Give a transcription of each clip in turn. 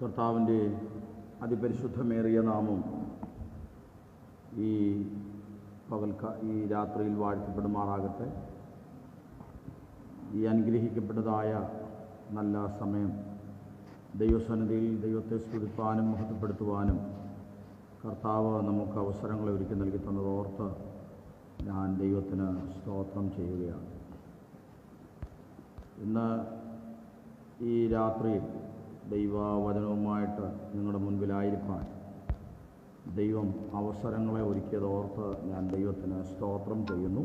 കർത്താവിൻ്റെ അതിപരിശുദ്ധമേറിയ നാമം ഈ രാത്രിയിൽ വാഴ്ത്തപ്പെടുമാറാകട്ടെ. ഈ അനുഗ്രഹിക്കപ്പെട്ടതായ നല്ല സമയം ദൈവസന്നിധിയിൽ ദൈവത്തെ സ്തുതിപ്പാനും മഹത്വപ്പെടുത്തുവാനും കർത്താവ് നമുക്ക് അവസരങ്ങളെ ഒരുക്കി നൽകി തന്നതോർത്ത് ഞാൻ ദൈവത്തിന് സ്തോത്രം ചെയ്യുകയാണ്. ഇന്ന് ഈ രാത്രിയിൽ ദൈവവചനവുമായിട്ട് നിങ്ങളുടെ മുൻപിലായിരിക്കാൻ ദൈവം അവസരങ്ങളെ ഒരുക്കിയതോർത്ത് ഞാൻ ദൈവത്തിന് സ്തോത്രം ചെയ്യുന്നു.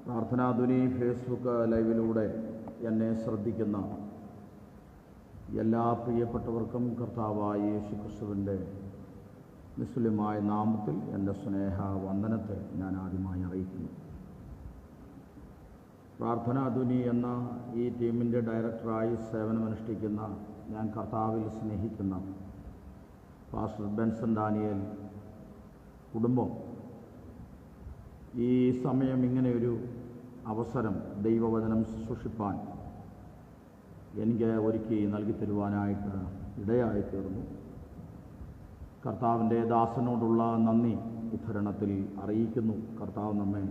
പ്രാർത്ഥനാധ്വനി ഫേസ്ബുക്ക് ലൈവിലൂടെ എന്നെ ശ്രദ്ധിക്കുന്ന എല്ലാ പ്രിയപ്പെട്ടവർക്കും കർത്താവായ യേശുക്രിസ്തുവിൻ്റെ നിസ്തുല്യമായ നാമത്തിൽ എൻ്റെ സ്നേഹ വന്ദനത്തെ ഞാൻ ആദ്യമായി അറിയിക്കുന്നു. പ്രാർത്ഥനാധ്വനി എന്ന ഈ ടീമിൻ്റെ ഡയറക്ടറായി സേവനമനുഷ്ഠിക്കുന്ന ഞാൻ കർത്താവിൽ സ്നേഹിക്കുന്ന പാസ്റ്റർ ബെൻസൺ ഡാനിയേൽ കുടുംബം ഈ സമയം ഇങ്ങനെയൊരു അവസരം ദൈവവചനം ശുശ്രൂഷിപ്പാൻ എനിക്ക് ഒരുക്കി നൽകി തരുവാനായിട്ട് ഇടയായി തീർന്നു. കർത്താവിൻ്റെ ദാസനോടുള്ള നന്ദി ഇത്തരണത്തിൽ അറിയിക്കുന്നു. കർത്താവ് നമ്മെ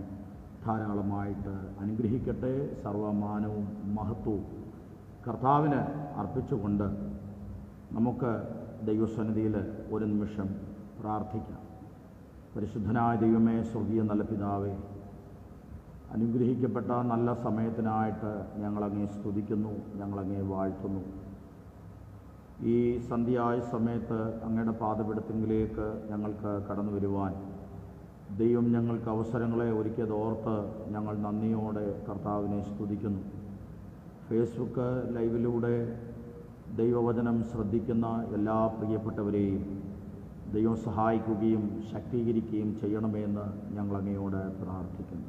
ധാരാളമായിട്ട് അനുഗ്രഹിക്കട്ടെ. സർവമാനവും മഹത്വവും കർത്താവിന് അർപ്പിച്ചുകൊണ്ട് നമുക്ക് ദൈവസന്നിധിയിൽ ഒരു നിമിഷം പ്രാർത്ഥിക്കാം. പരിശുദ്ധനായ ദൈവമേ, സ്വർഗീയ നല്ല പിതാവേ, അനുഗ്രഹിക്കപ്പെട്ട നല്ല സമയത്തിനായിട്ട് ഞങ്ങളങ്ങേ സ്തുതിക്കുന്നു, ഞങ്ങളങ്ങേ വാഴ്ത്തുന്നു. ഈ സന്ധ്യയായ സമയത്ത് അങ്ങയുടെ പാദപീഠത്തിലേക്ക് ഞങ്ങൾക്ക് കടന്നു വരുവാൻ ദൈവം ഞങ്ങൾക്ക് അവസരങ്ങളെ ഒരുക്കിയതോർത്ത് ഞങ്ങൾ നന്ദിയോടെ കർത്താവിനെ സ്തുതിക്കുന്നു. ഫേസ്ബുക്ക് ലൈവിലൂടെ ദൈവവചനം ശ്രദ്ധിക്കുന്ന എല്ലാ പ്രിയപ്പെട്ടവരെയും ദൈവം സഹായിക്കുകയും ശക്തീകരിക്കുകയും ചെയ്യണമെന്ന് ഞങ്ങൾ അങ്ങയോട് പ്രാർത്ഥിക്കുന്നു.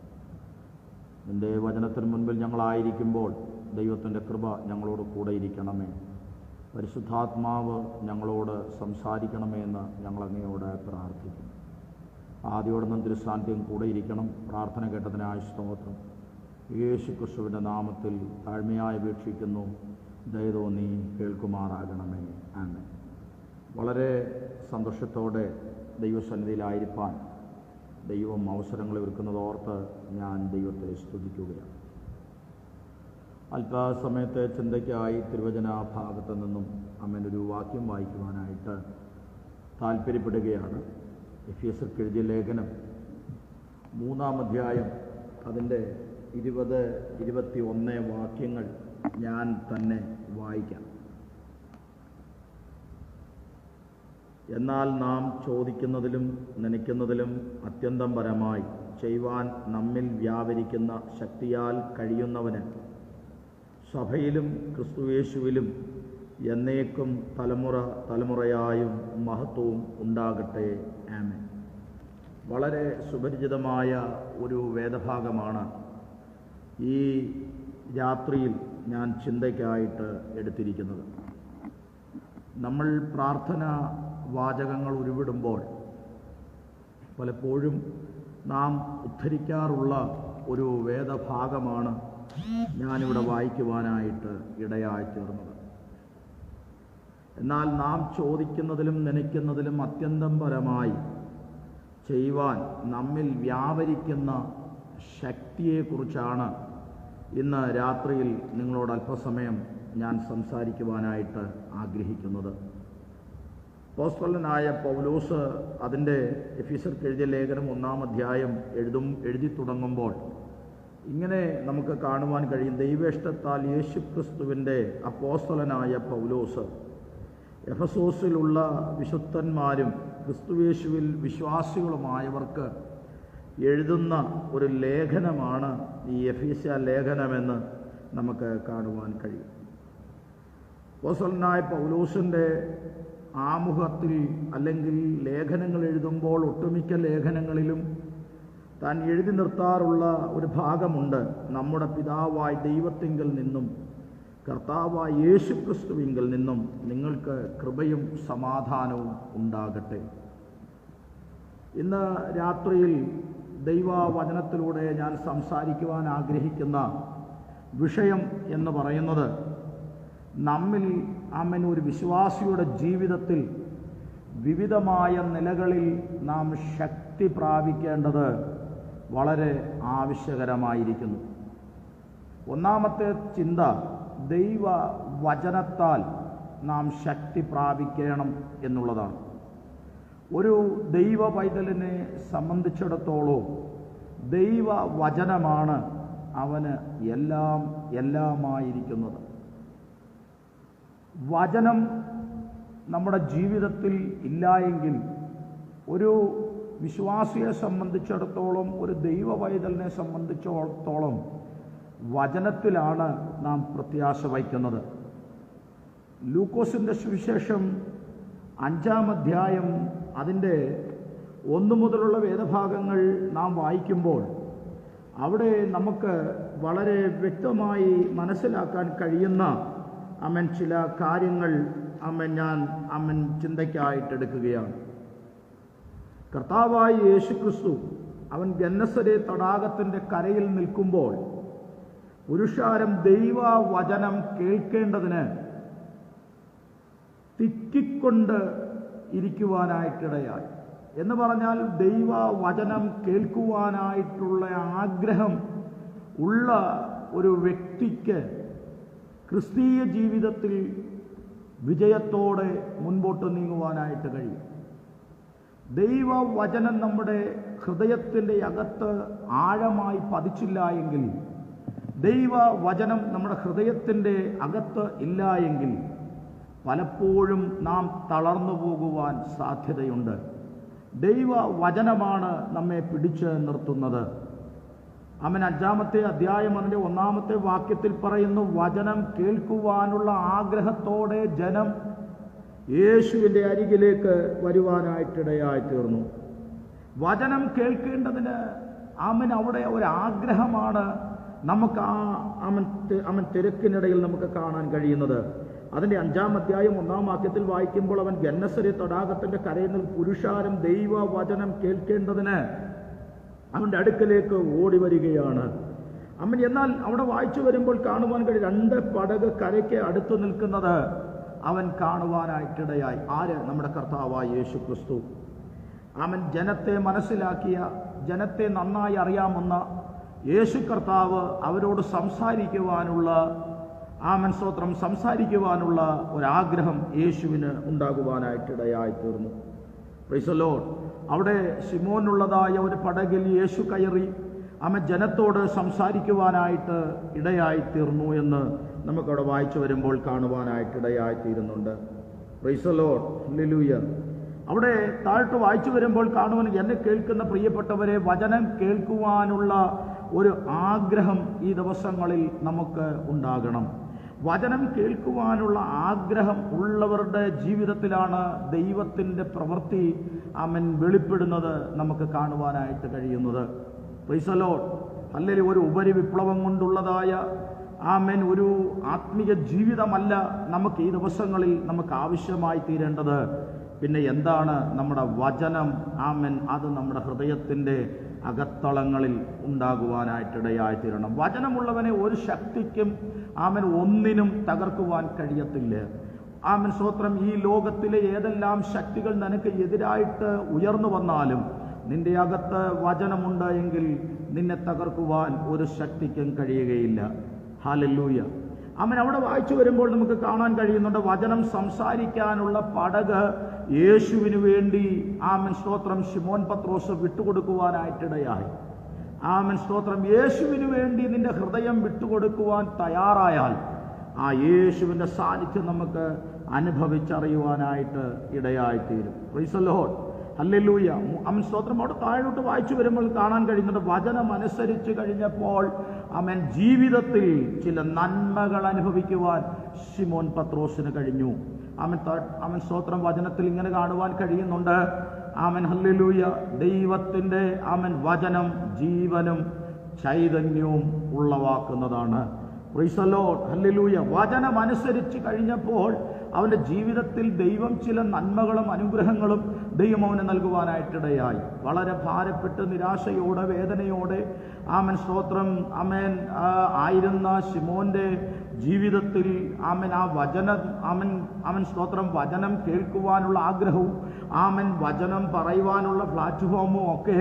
നിൻ്റെ വചനത്തിന് മുൻപിൽ ഞങ്ങളായിരിക്കുമ്പോൾ ദൈവത്തിൻ്റെ കൃപ ഞങ്ങളോട് കൂടെ ഇരിക്കണമേ. പരിശുദ്ധാത്മാവ് ഞങ്ങളോട് സംസാരിക്കണമേ എന്ന് ഞങ്ങൾ അങ്ങയോട് പ്രാർത്ഥിക്കുന്നു. ആദ്യോടൊന്നും തിരുസാന്നിധ്യം കൂടെ ഇരിക്കണം. പ്രാർത്ഥന കേട്ടതിനായ സ്തോത്രം. യേശുക്രിസ്തുവിൻ്റെ നാമത്തിൽ താഴ്മയായി അപേക്ഷിക്കുന്നു. ദയതോന്നി കേൾക്കുമാറാകണമേ. ആമേൻ. വളരെ സന്തോഷത്തോടെ ദൈവസന്നിധിയിലായിരിക്കാൻ ദൈവം അവസരങ്ങളെ ഒരുക്കുന്നതോർത്ത് ഞാൻ ദൈവത്തെ സ്തുതിക്കുകയാണ്. അല്പസമയത്തെ ചിന്തയ്ക്കായി തിരുവചന ഭാഗത്തു നിന്നും അമ്മേനൊരു വാക്യം വായിക്കുവാനായിട്ട് താല്പര്യപ്പെടുകയാണ്. എഫേസ്യർക്ക് എഴുതിയ ലേഖനം 3-ാം അധ്യായം അതിൻ്റെ 20-21 വാക്യങ്ങൾ ഞാൻ തന്നെ വായിക്കാം. എന്നാൽ നാം ചോദിക്കുന്നതിലും നനയ്ക്കുന്നതിലും അത്യന്തം പരമായി ചെയ്യുവാൻ നമ്മിൽ വ്യാപരിക്കുന്ന ശക്തിയാൽ കഴിയുന്നവന് സഭയിലും ക്രിസ്തുയേശുവിലും എന്നേക്കും തലമുറയായും മഹത്വവും ഉണ്ടാകട്ടെ. ആമേൻ. വളരെ സുപരിചിതമായ ഒരു വേദഭാഗമാണ് ഈ രാത്രിയിൽ ഞാൻ ചിന്തയ്ക്കായിട്ട് എടുത്തിരിക്കുന്നത്. നമ്മൾ പ്രാർത്ഥന വാചകങ്ങൾ ഉരുവിടുമ്പോൾ പലപ്പോഴും നാം ഉദ്ധരിക്കാറുള്ള ഒരു വേദഭാഗമാണ് ഞാനിവിടെ വായിക്കുവാനായിട്ട് ഇടയായി തീർന്നത്. എന്നാൽ നാം ചോദിക്കുന്നതിലും നനയ്ക്കുന്നതിലും അത്യന്തം പരമായി ചെയ്യുവാൻ നമ്മിൽ വ്യാപരിക്കുന്ന ശക്തിയെക്കുറിച്ചാണ് ഇന്ന് രാത്രിയിൽ നിങ്ങളോട് അല്പസമയം ഞാൻ സംസാരിക്കുവാനായിട്ട് ആഗ്രഹിക്കുന്നത്. അപ്പോസ്തലനായ പൗലോസ് അതിൻ്റെ എഫേസ്യർക്ക് എഴുതിയ ലേഖനം 1-ാം അധ്യായം എഴുതി തുടങ്ങുമ്പോൾ ഇങ്ങനെ നമുക്ക് കാണുവാൻ കഴിയും. ദൈവേഷ്ടത്താൽ യേശുക്രിസ്തുവിൻ്റെ അപ്പോസ്തലനായ പൗലോസ് എഫെസോസിലുള്ള വിശുദ്ധന്മാരും ക്രിസ്തുയേശുവിൽ വിശ്വാസികളുമായവർക്ക് എഴുതുന്ന ഒരു ലേഖനമാണ് ഈ എഫേസ്യ ലേഖനമെന്ന് നമുക്ക് കാണുവാൻ കഴിയും. അപ്പോസ്തലനായ പൗലോസിൻ്റെ ആമുഖത്തിൽ അല്ലെങ്കിൽ ലേഖനങ്ങൾ എഴുതുമ്പോൾ ഒട്ടുമിക്ക ലേഖനങ്ങളിലും താൻ എഴുതി നിർത്താറുള്ള ഒരു ഭാഗമുണ്ട്. നമ്മുടെ പിതാവായ ദൈവത്തിങ്കൽ നിന്നും കർത്താവായ യേശുക്രിസ്തുവിങ്കൽ നിന്നും നിങ്ങൾക്ക് കൃപയും സമാധാനവും ഉണ്ടാകട്ടെ. ഇന്ന് രാത്രിയിൽ ദൈവവചനത്തിലൂടെ ഞാൻ സംസാരിക്കുവാൻ ആഗ്രഹിക്കുന്ന വിഷയം എന്ന് പറയുന്നത് നമ്മിൽ ഒരു വിശ്വാസിയുടെ ജീവിതത്തിൽ വിവിധമായ നിലകളിൽ നാം ശക്തി പ്രാപിക്കേണ്ടത് വളരെ ആവശ്യകരമായിരിക്കുന്നു. ഒന്നാമത്തെ ചിന്ത, ദൈവ വചനത്താൽ നാം ശക്തി പ്രാപിക്കണം എന്നുള്ളതാണ്. ഒരു ദൈവ പൈതലിനെ സംബന്ധിച്ചിടത്തോളം ദൈവ വചനമാണ് അവന് എല്ലാമായിരിക്കുന്നത്. വചനം നമ്മുടെ ജീവിതത്തിൽ ഇല്ല എങ്കിൽ ഒരു വിശ്വാസിയെ സംബന്ധിച്ചിടത്തോളം, ഒരു ദൈവ പൈതലിനെ സംബന്ധിച്ചിടത്തോളം വചനത്തിലാണ് നാം പ്രത്യാശ വയ്ക്കുന്നത്. ലൂക്കോസിൻ്റെ സുവിശേഷം 5-ാം അധ്യായം അതിൻ്റെ 1 മുതലുള്ള വേദഭാഗങ്ങൾ നാം വായിക്കുമ്പോൾ അവിടെ നമുക്ക് വളരെ വ്യക്തമായി മനസ്സിലാക്കാൻ കഴിയുന്ന ചില കാര്യങ്ങൾ ഞാൻ ചിന്തയ്ക്കായിട്ടെടുക്കുകയാണ്. കർത്താവായ യേശുക്രിസ്തു അവൻ ഗന്നസരേത്ത് തടാകത്തിൻ്റെ കരയിൽ നിൽക്കുമ്പോൾ പുരുഷാരം ദൈവ വചനം കേൾക്കേണ്ടതിന് തിക്കിക്കൊണ്ട് ഇരിക്കുവാനായിട്ടിടയായി. എന്ന് പറഞ്ഞാൽ ദൈവ വചനം കേൾക്കുവാനായിട്ടുള്ള ആഗ്രഹം ഉള്ള ഒരു വ്യക്തിക്ക് ക്രിസ്തീയ ജീവിതത്തിൽ വിജയത്തോടെ മുൻപോട്ട് നീങ്ങുവാനായിട്ട് കഴിയും. ദൈവവചനം നമ്മുടെ ഹൃദയത്തിൻ്റെ അകത്ത് ആഴമായി പതിച്ചില്ല എങ്കിൽ, ദൈവവചനം നമ്മുടെ ഹൃദയത്തിൻ്റെ അകത്ത് ഇല്ല എങ്കിൽ പലപ്പോഴും നാം തളർന്നു പോകുവാൻ സാധ്യതയുണ്ട്. ദൈവവചനമാണ് നമ്മെ പിടിച്ച് നിർത്തുന്നത്. 5-ാമത്തെ അധ്യായം അതിൻ്റെ 1-ാമത്തെ വാക്യത്തിൽ പറയുന്നു, വചനം കേൾക്കുവാനുള്ള ആഗ്രഹത്തോടെ ജനം യേശുവിൻ്റെ അരികിലേക്ക് വരുവാനായിട്ടിടയായി തീർന്നു. വചനം കേൾക്കേണ്ടതിന് അവിടെ ഒരാഗ്രഹമാണ് നമുക്ക് തിരക്കിനിടയിൽ നമുക്ക് കാണാൻ കഴിയുന്നത്. അതിൻ്റെ 5-ാം അധ്യായം 1-ാം വാക്യത്തിൽ വായിക്കുമ്പോൾ അവൻ ഗന്നസരേത്ത് തടാകത്തിൻ്റെ കരയിൽ നിന്ന് പുരുഷാരം ദൈവ വചനം കേൾക്കേണ്ടതിന് അവൻ്റെ അടുക്കലേക്ക് ഓടി വരികയാണ്. എന്നാൽ അവിടെ വായിച്ചു വരുമ്പോൾ കാണുവാൻ കഴിയും 2 പടക് കരയ്ക്ക് അടുത്ത് നിൽക്കുന്നത് അവൻ കാണുവാനായിട്ടിടയായി. ആര്? നമ്മുടെ കർത്താവായ യേശു ക്രിസ്തു. ജനത്തെ മനസ്സിലാക്കിയ, ജനത്തെ നന്നായി അറിയാമെന്ന യേശു കർത്താവ് അവരോട് സംസാരിക്കുവാനുള്ള ഒരാഗ്രഹം യേശുവിന് ഉണ്ടാകുവാനായിട്ടിടയായി തീർന്നു. Price the Lord. അവിടെ ശിമോനുള്ളതായ ഒരു പടകിൽ യേശു കയറി ജനത്തോട് സംസാരിക്കുവാനായിട്ട് ഇടയായി തീർന്നു എന്ന് നമുക്കവിടെ വായിച്ചു വരുമ്പോൾ കാണുവാനായിട്ടിടയായി തീരുന്നുണ്ട്. Praise the lord. ഹല്ലേലൂയ. അവിടെ താഴോട്ട് വായിച്ചു വരുമ്പോൾ കാണുവാൻ, എന്നെ കേൾക്കുന്ന പ്രിയപ്പെട്ടവരെ, വചനം കേൾക്കുവാനുള്ള ഒരു ആഗ്രഹം ഈ ദിവസങ്ങളിൽ നമുക്ക് ഉണ്ടാകണം. വചനം കേൾക്കുവാനുള്ള ആഗ്രഹം ഉള്ളവരുടെ ജീവിതത്തിലാണ് ദൈവത്തിൻ്റെ പ്രവൃത്തി വെളിപ്പെടുന്നത് നമുക്ക് കാണുവാനായിട്ട് കഴിയുന്നത്. Price the Lord. അല്ലെങ്കിൽ ഒരു ഉപരി വിപ്ലവം കൊണ്ടുള്ളതായ ഒരു ആത്മീയ ജീവിതമല്ല നമുക്ക് ഈ ദിവസങ്ങളിൽ നമുക്ക് ആവശ്യമായി തീരേണ്ടത്. പിന്നെ എന്താണ്? നമ്മുടെ വചനം. അത് നമ്മുടെ ഹൃദയത്തിൻ്റെ അകത്തളങ്ങളിൽ ഉണ്ടാകുവാനായിട്ടിടയായി തീരണം. വചനമുള്ളവനെ ഒരു ശക്തിക്കും ഒന്നിനും തകർക്കുവാൻ കഴിയത്തില്ല. സ്തോത്രം. ഈ ലോകത്തിലെ ഏതെല്ലാം ശക്തികൾ നിനക്ക് എതിരായിട്ട് ഉയർന്നു വന്നാലും നിന്റെ അകത്ത് വചനമുണ്ട് എങ്കിൽ നിന്നെ തകർക്കുവാൻ ഒരു ശക്തിക്കും കഴിയുകയില്ല. ഹല്ലേലൂയ. അവിടെ വായിച്ചു വരുമ്പോൾ നമുക്ക് കാണാൻ കഴിയുന്നുണ്ട്, വചനം സംസാരിക്കാനുള്ള പടക് യേശുവിന് വേണ്ടി സ്തോത്രം ശിമോൻ പത്രോസ് വിട്ടുകൊടുക്കുവാനായിട്ടിടയായി. സ്തോത്രം. യേശുവിന് വേണ്ടി നിന്റെ ഹൃദയം വിട്ടുകൊടുക്കുവാൻ തയ്യാറായാൽ ആ യേശുവിൻ്റെ സാന്നിധ്യം നമുക്ക് അനുഭവിച്ചറിയുവാനായിട്ട് ഇടയായിത്തീരും. Praise the lord. ഹല്ലേലൂയ. സ്തോത്രം. അവിടെ താഴോട്ട് വായിച്ചു വരുമ്പോൾ കാണാൻ കഴിയുന്നുണ്ട്, വചനം അനുസരിച്ച് കഴിഞ്ഞപ്പോൾ ജീവിതത്തിൽ ചില നന്മകൾ അനുഭവിക്കുവാൻ ശിമോൻ പത്രോസിന് കഴിഞ്ഞു. സ്തോത്രം. വചനത്തിൽ ഇങ്ങനെ കാണുവാൻ കഴിയുന്നുണ്ട്. ഹല്ലേലൂയ. ദൈവത്തിൻ്റെ വചനം ജീവനും ചൈതന്യവും ഉളവാക്കുന്നതാണ്. Praise the lord. ഹല്ലേലൂയ. വചനം അനുസരിച്ച് കഴിഞ്ഞപ്പോൾ അവൻ്റെ ജീവിതത്തിൽ ദൈവം ചില നന്മകളും അനുഗ്രഹങ്ങളും ദൈവം അവന് നൽകുവാനായിട്ടിടയായി. വളരെ ഭാരപ്പെട്ട് നിരാശയോടെ വേദനയോടെ ആമൻ സ്തോത്രം ആയിരുന്ന ശിമോന്റെ ജീവിതത്തിൽ അവൻ സ്തോത്രം വചനം കേൾക്കുവാനുള്ള ആഗ്രഹവും വചനം പറയുവാനുള്ള പ്ലാറ്റ്ഫോമും ഒക്കെ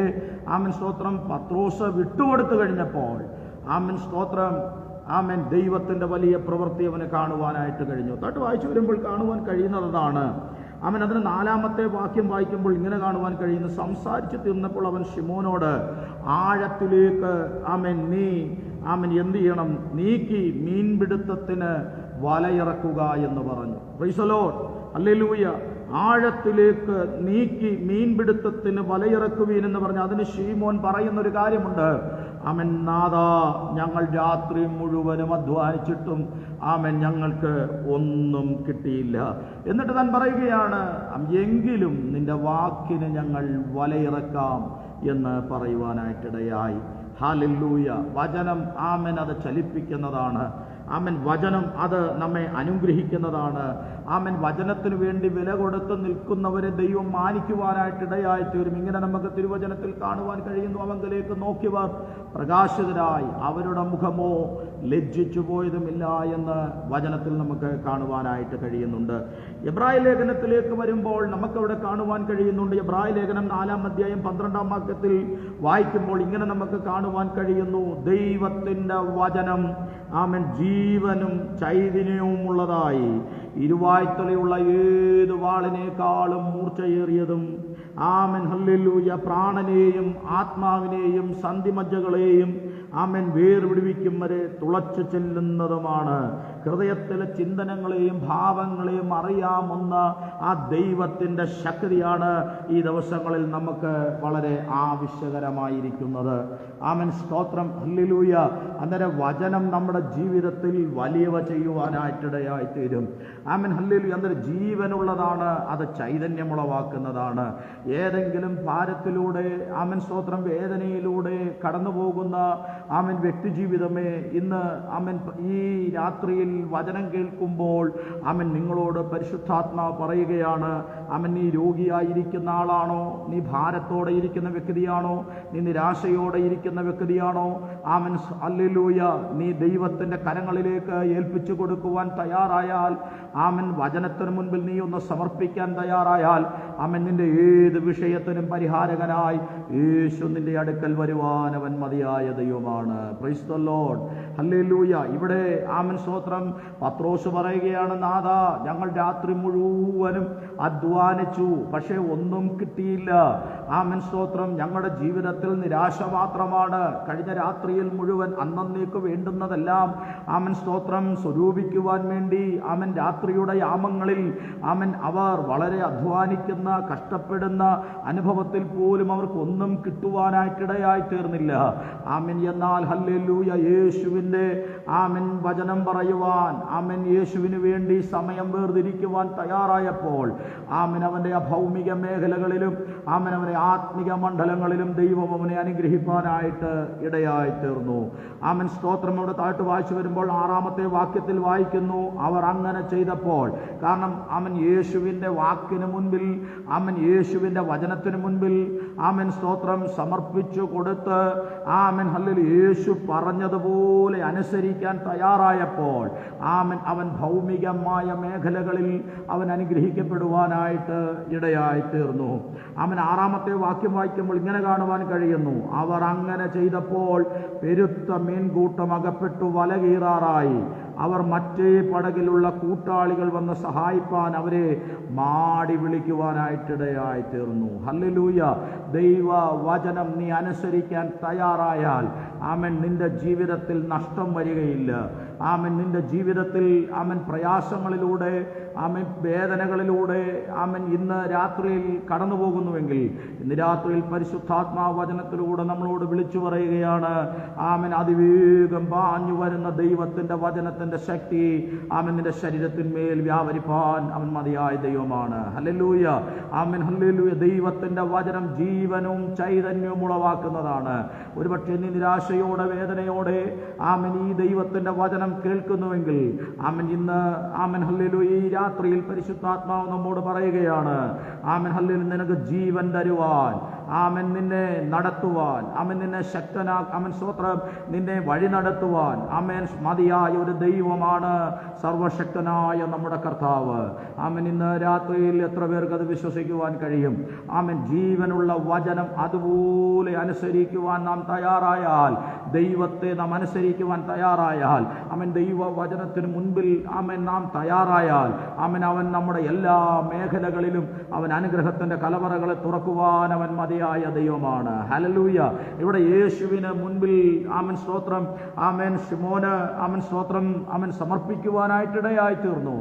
സ്തോത്രം പത്രോസ് വിട്ടുകൊടുത്തു കഴിഞ്ഞപ്പോൾ സ്തോത്രം ദൈവത്തിൻ്റെ വലിയ പ്രവൃത്തി അവന് കാണുവാനായിട്ട് കഴിഞ്ഞു. തൊട്ട് വായിച്ചു വരുമ്പോൾ കാണുവാൻ കഴിയുന്നതാണ്. അതിന് 4-ാമത്തെ വാക്യം വായിക്കുമ്പോൾ ഇങ്ങനെ കാണുവാൻ കഴിയുന്നു. സംസാരിച്ചു തീർന്നപ്പോൾ അവൻ ശിമോനോട് ആഴത്തിലേക്ക് നീ എന്ത് ചെയ്യണം, നീക്കി മീൻപിടുത്തത്തിന് വലയിറക്കുക എന്ന് പറഞ്ഞു. Price the lord, hallelujah. ആഴത്തിലേക്ക് നീക്കി മീൻപിടുത്തത്തിന് വലയിറക്കുവീൻ എന്ന് പറഞ്ഞു. അതിന് ശീമോൻ പറയുന്നൊരു കാര്യമുണ്ട്. നാഥാ, ഞങ്ങൾ രാത്രി മുഴുവനും അധ്വാനിച്ചിട്ടും ഞങ്ങൾക്ക് ഒന്നും കിട്ടിയില്ല. എന്നിട്ട് താൻ പറയുകയാണ്, എങ്കിലും നിന്റെ വാക്കിന് ഞങ്ങൾ വലയിറക്കാം എന്ന് പറയുവാനായിട്ടിടയായി. ഹല്ലേലൂയ. വചനം അത് ചലിപ്പിക്കുന്നതാണ്. വചനം അത് നമ്മെ അനുഗ്രഹിക്കുന്നതാണ്. വചനത്തിന് വേണ്ടി വില കൊടുത്ത് നിൽക്കുന്നവരെ ദൈവം മാനിക്കുവാനായിട്ടിടയായി തീരും. ഇങ്ങനെ നമുക്ക് തിരുവചനത്തിൽ കാണുവാൻ കഴിയുന്നു. അവങ്കിലേക്ക് നോക്കിയവർ പ്രകാശിതരായി, അവരുടെ മുഖമോ ലജ്ജിച്ചു പോയതുമില്ല എന്ന് വചനത്തിൽ നമുക്ക് കാണുവാനായിട്ട് കഴിയുന്നുണ്ട്. എബ്രായ ലേഖനത്തിലേക്ക് വരുമ്പോൾ നമുക്കവിടെ കാണുവാൻ കഴിയുന്നുണ്ട്. എബ്രായ ലേഖനം 4-ാം അധ്യായം 12-ാം വാക്യത്തിൽ വായിക്കുമ്പോൾ ഇങ്ങനെ നമുക്ക് കാണുവാൻ കഴിയുന്നു. ദൈവത്തിൻ്റെ വചനം ജീവനും ചൈതന്യവും ഉള്ളതായി, ഇരുവായ്ത്തലയുള്ള ഏത് വാളിനേക്കാളും മൂർച്ചയേറിയതും ഹല്ലേലൂയ, പ്രാണനെയും ആത്മാവിനെയും സന്ധിമജ്ജകളെയും വേർപിടിവിക്കും വരെ തുളച്ചു ചെല്ലുന്നതുമാണ്. ഹൃദയത്തിലെ ചിന്തനങ്ങളെയും ഭാവങ്ങളെയും അറിയാമെന്ന ദൈവത്തിൻ്റെ ശക്തിയാണ് ഈ ദിവസങ്ങളിൽ നമുക്ക് വളരെ ആവശ്യകരമായിരിക്കുന്നത്. സ്തോത്രം, ഹല്ലേലൂയ. അന്നേരം വചനം നമ്മുടെ ജീവിതത്തിൽ വലിയവ ചെയ്യുവാനായിട്ടിടയായി തീരും. ഹല്ലേലൂയ. അന്നേരം ജീവനുള്ളതാണ്, അത് ചൈതന്യമുളവാക്കുന്നതാണ്. ഏതെങ്കിലും ഭാരത്തിലൂടെ സ്തോത്രം വേദനയിലൂടെ കടന്നു പോകുന്ന വ്യക്തിജീവിതമേ, ഇന്ന് ഈ രാത്രിയിൽ വചനം കേൾക്കുമ്പോൾ നിങ്ങളോട് പരിശുദ്ധാത്മാവ് പറയുകയാണ്, നീ രോഗിയായിരിക്കുന്ന ആളാണോ, നീ ഭാരത്തോടെ ഇരിക്കുന്ന വ്യക്തിയാണോ, നീ നിരാശയോടെ ഇരിക്കുന്ന വ്യക്തിയാണോ, ഹല്ലേലൂയ, നീ ദൈവത്തിൻ്റെ കരങ്ങളിലേക്ക് ഏൽപ്പിച്ചു കൊടുക്കുവാൻ തയ്യാറായാൽ, വചനത്തിന് മുൻപിൽ നീ ഒന്ന് സമർപ്പിക്കാൻ തയ്യാറായാൽ, നിന്റെ ഏത് വിഷയത്തിനും പരിഹാരകനായി യേശു നിന്റെ അടുക്കൽ വരുവാൻ അവൻ മതിയായ ദൈവമാണ്. Price the lord, hallelujah. ഇവിടെ സ്തോത്രം പത്രോസ് പറയുകയാണ്, നാഥാ, ഞങ്ങൾ രാത്രി മുഴുവനും അധ്വാനിച്ചു, പക്ഷേ ഒന്നും കിട്ടിയില്ല. സ്തോത്രം, ഞങ്ങളുടെ ജീവിതത്തിൽ നിരാശ മാത്രമാണ്. കഴിഞ്ഞ രാത്രിയിൽ മുഴുവൻ അന്നേക്ക് വേണ്ടുന്നതെല്ലാം സ്തോത്രം സ്വരൂപിക്കുവാൻ വേണ്ടി രാത്രിയുടെ യാമങ്ങളിൽ അവർ വളരെ അധ്വാനിക്കുന്ന, കഷ്ടപ്പെടുന്ന അനുഭവത്തിൽ പോലും അവർക്കൊന്നും കിട്ടുവാനായിട്ടിടയായി തീർന്നില്ല. എന്നാൽ ഹല്ലേലൂയ, യേശുവിൻ്റെ വചനം പറയുവാൻ യേശുവിന് വേണ്ടി സമയം വേർതിരിക്കുവാൻ തയ്യാറായപ്പോൾ അവൻ്റെ അഭൗമിക മേഖലകളിലും അവൻ്റെ ആത്മിക മണ്ഡലങ്ങളിലും ദൈവം അവനെ അനുഗ്രഹിക്കാനായിട്ട് ഇടയായി തീർന്നു. സ്തോത്രം. അവിടെ താഴ്ത്തു വായിച്ചു വരുമ്പോൾ 6-ാമത്തെ വാക്യത്തിൽ വായിക്കുന്നു, അവർ അങ്ങനെ ചെയ്തപ്പോൾ, കാരണം യേശുവിൻ്റെ വാക്കിന് മുൻപിൽ യേശുവിൻ്റെ വചനത്തിന് മുൻപിൽ സ്തോത്രം സമർപ്പിച്ചു കൊടുത്ത് ഹല്ലേലൂയ, യേശു പറഞ്ഞതുപോലെ അനുസരിക്കാൻ തയ്യാറായപ്പോൾ അവൻ ഭൗമികമായ മേഖലകളിൽ അവൻ അനുഗ്രഹിക്കപ്പെടുവാനായിട്ട് ഇടയായി തീർന്നു. 6-ാമത്തെ വാക്യം വായിക്കുമ്പോൾ ഇങ്ങനെ കാണുവാൻ കഴിയുന്നു, അവർ അങ്ങനെ ചെയ്തപ്പോൾ പെരുത്ത മീൻകൂട്ടം അകപ്പെട്ടു വല കീറാറായി. അവർ മറ്റേ പടകിലുള്ള കൂട്ടാളികൾ വന്ന് സഹായിപ്പാൻ അവരെ മാടി വിളിക്കുവാനായിട്ടിടയായി തീർന്നു. ഹല്ലേലൂയ. ദൈവ വചനം നീ അനുസരിക്കാൻ തയ്യാറായാൽ നിന്റെ ജീവിതത്തിൽ നഷ്ടം വരികയില്ല. നിന്റെ ജീവിതത്തിൽ പ്രയാസങ്ങളിലൂടെ വേദനകളിലൂടെ ഇന്ന് രാത്രിയിൽ കടന്നു പോകുന്നുവെങ്കിൽ, ഇന്ന് രാത്രിയിൽ പരിശുദ്ധാത്മാ വചനത്തിലൂടെ നമ്മളോട് വിളിച്ചു പറയുകയാണ്, അതിവേഗം പാഞ്ഞു വരുന്ന ദൈവത്തിൻ്റെ വചനത്തെ വചനത്തിന്റെ ശക്തി ആമൻ നിന്റെ ശരീരത്തിന്മേൽ വ്യാപരിപ്പാൻ അവൻ മതിയായ ദൈവമാണ്. ഹല്ലേലൂയ, ആമൻ, ഹല്ലേലൂയ. ദൈവത്തിന്റെ വചനം ജീവനും ചൈതന്യവും ഉളവാക്കുന്നതാണ്. ഒരുപക്ഷെ നീ നിരാശയോടെ വേദനയോടെ ആമൻ ഈ ദൈവത്തിന്റെ വചനം കേൾക്കുന്നുവെങ്കിൽ ആമൻ ഇന്ന് ആമൻ ഹല്ലേലൂയ ഈ രാത്രിയിൽ പരിശുദ്ധാത്മാവ് നമ്മോട് പറയുകയാണ്, ആമൻ ഹല്ലേലൂയ, നിനക്ക് ജീവൻ തരുവാൻ, ആമൻ നിന്നെ നടത്തുവാൻ, ആമൻ നിന്നെ ആമൻ സ്തോത്രം, നിന്നെ വഴി നടത്തുവാൻ ആമൻ മതിയായ ഒരു ദൈവമാണ് സർവശക്തനായ നമ്മുടെ കർത്താവ്. ആമൻ ഇന്ന് രാത്രിയിൽ എത്ര പേർക്ക് അത് വിശ്വസിക്കുവാൻ കഴിയും? ആമൻ ജീവനുള്ള വചനം അതുപോലെ അനുസരിക്കുവാൻ നാം തയ്യാറായാൽ, ദൈവത്തെ നാം അനുസരിക്കുവാൻ തയ്യാറായാൽ, ആമൻ ദൈവ വചനത്തിന് മുൻപിൽ ആമൻ നാം തയ്യാറായാൽ, ആമൻ അവൻ നമ്മുടെ എല്ലാ മേഖലകളിലും അവൻ അനുഗ്രഹത്തിന്റെ കലവറകളെ തുറക്കുവാൻ അവൻ മതിയായ ദൈവമാണ്. ഹല്ലേലൂയ. ഇവിടെ യേശുവിന് മുൻപിൽ ആമൻ സ്തോത്രം, ആമൻ ശിമോന് ആമൻ സ്തോത്രം അവൻ സമർപ്പിക്കുവാനായിട്ടിടയായി തീർന്നു.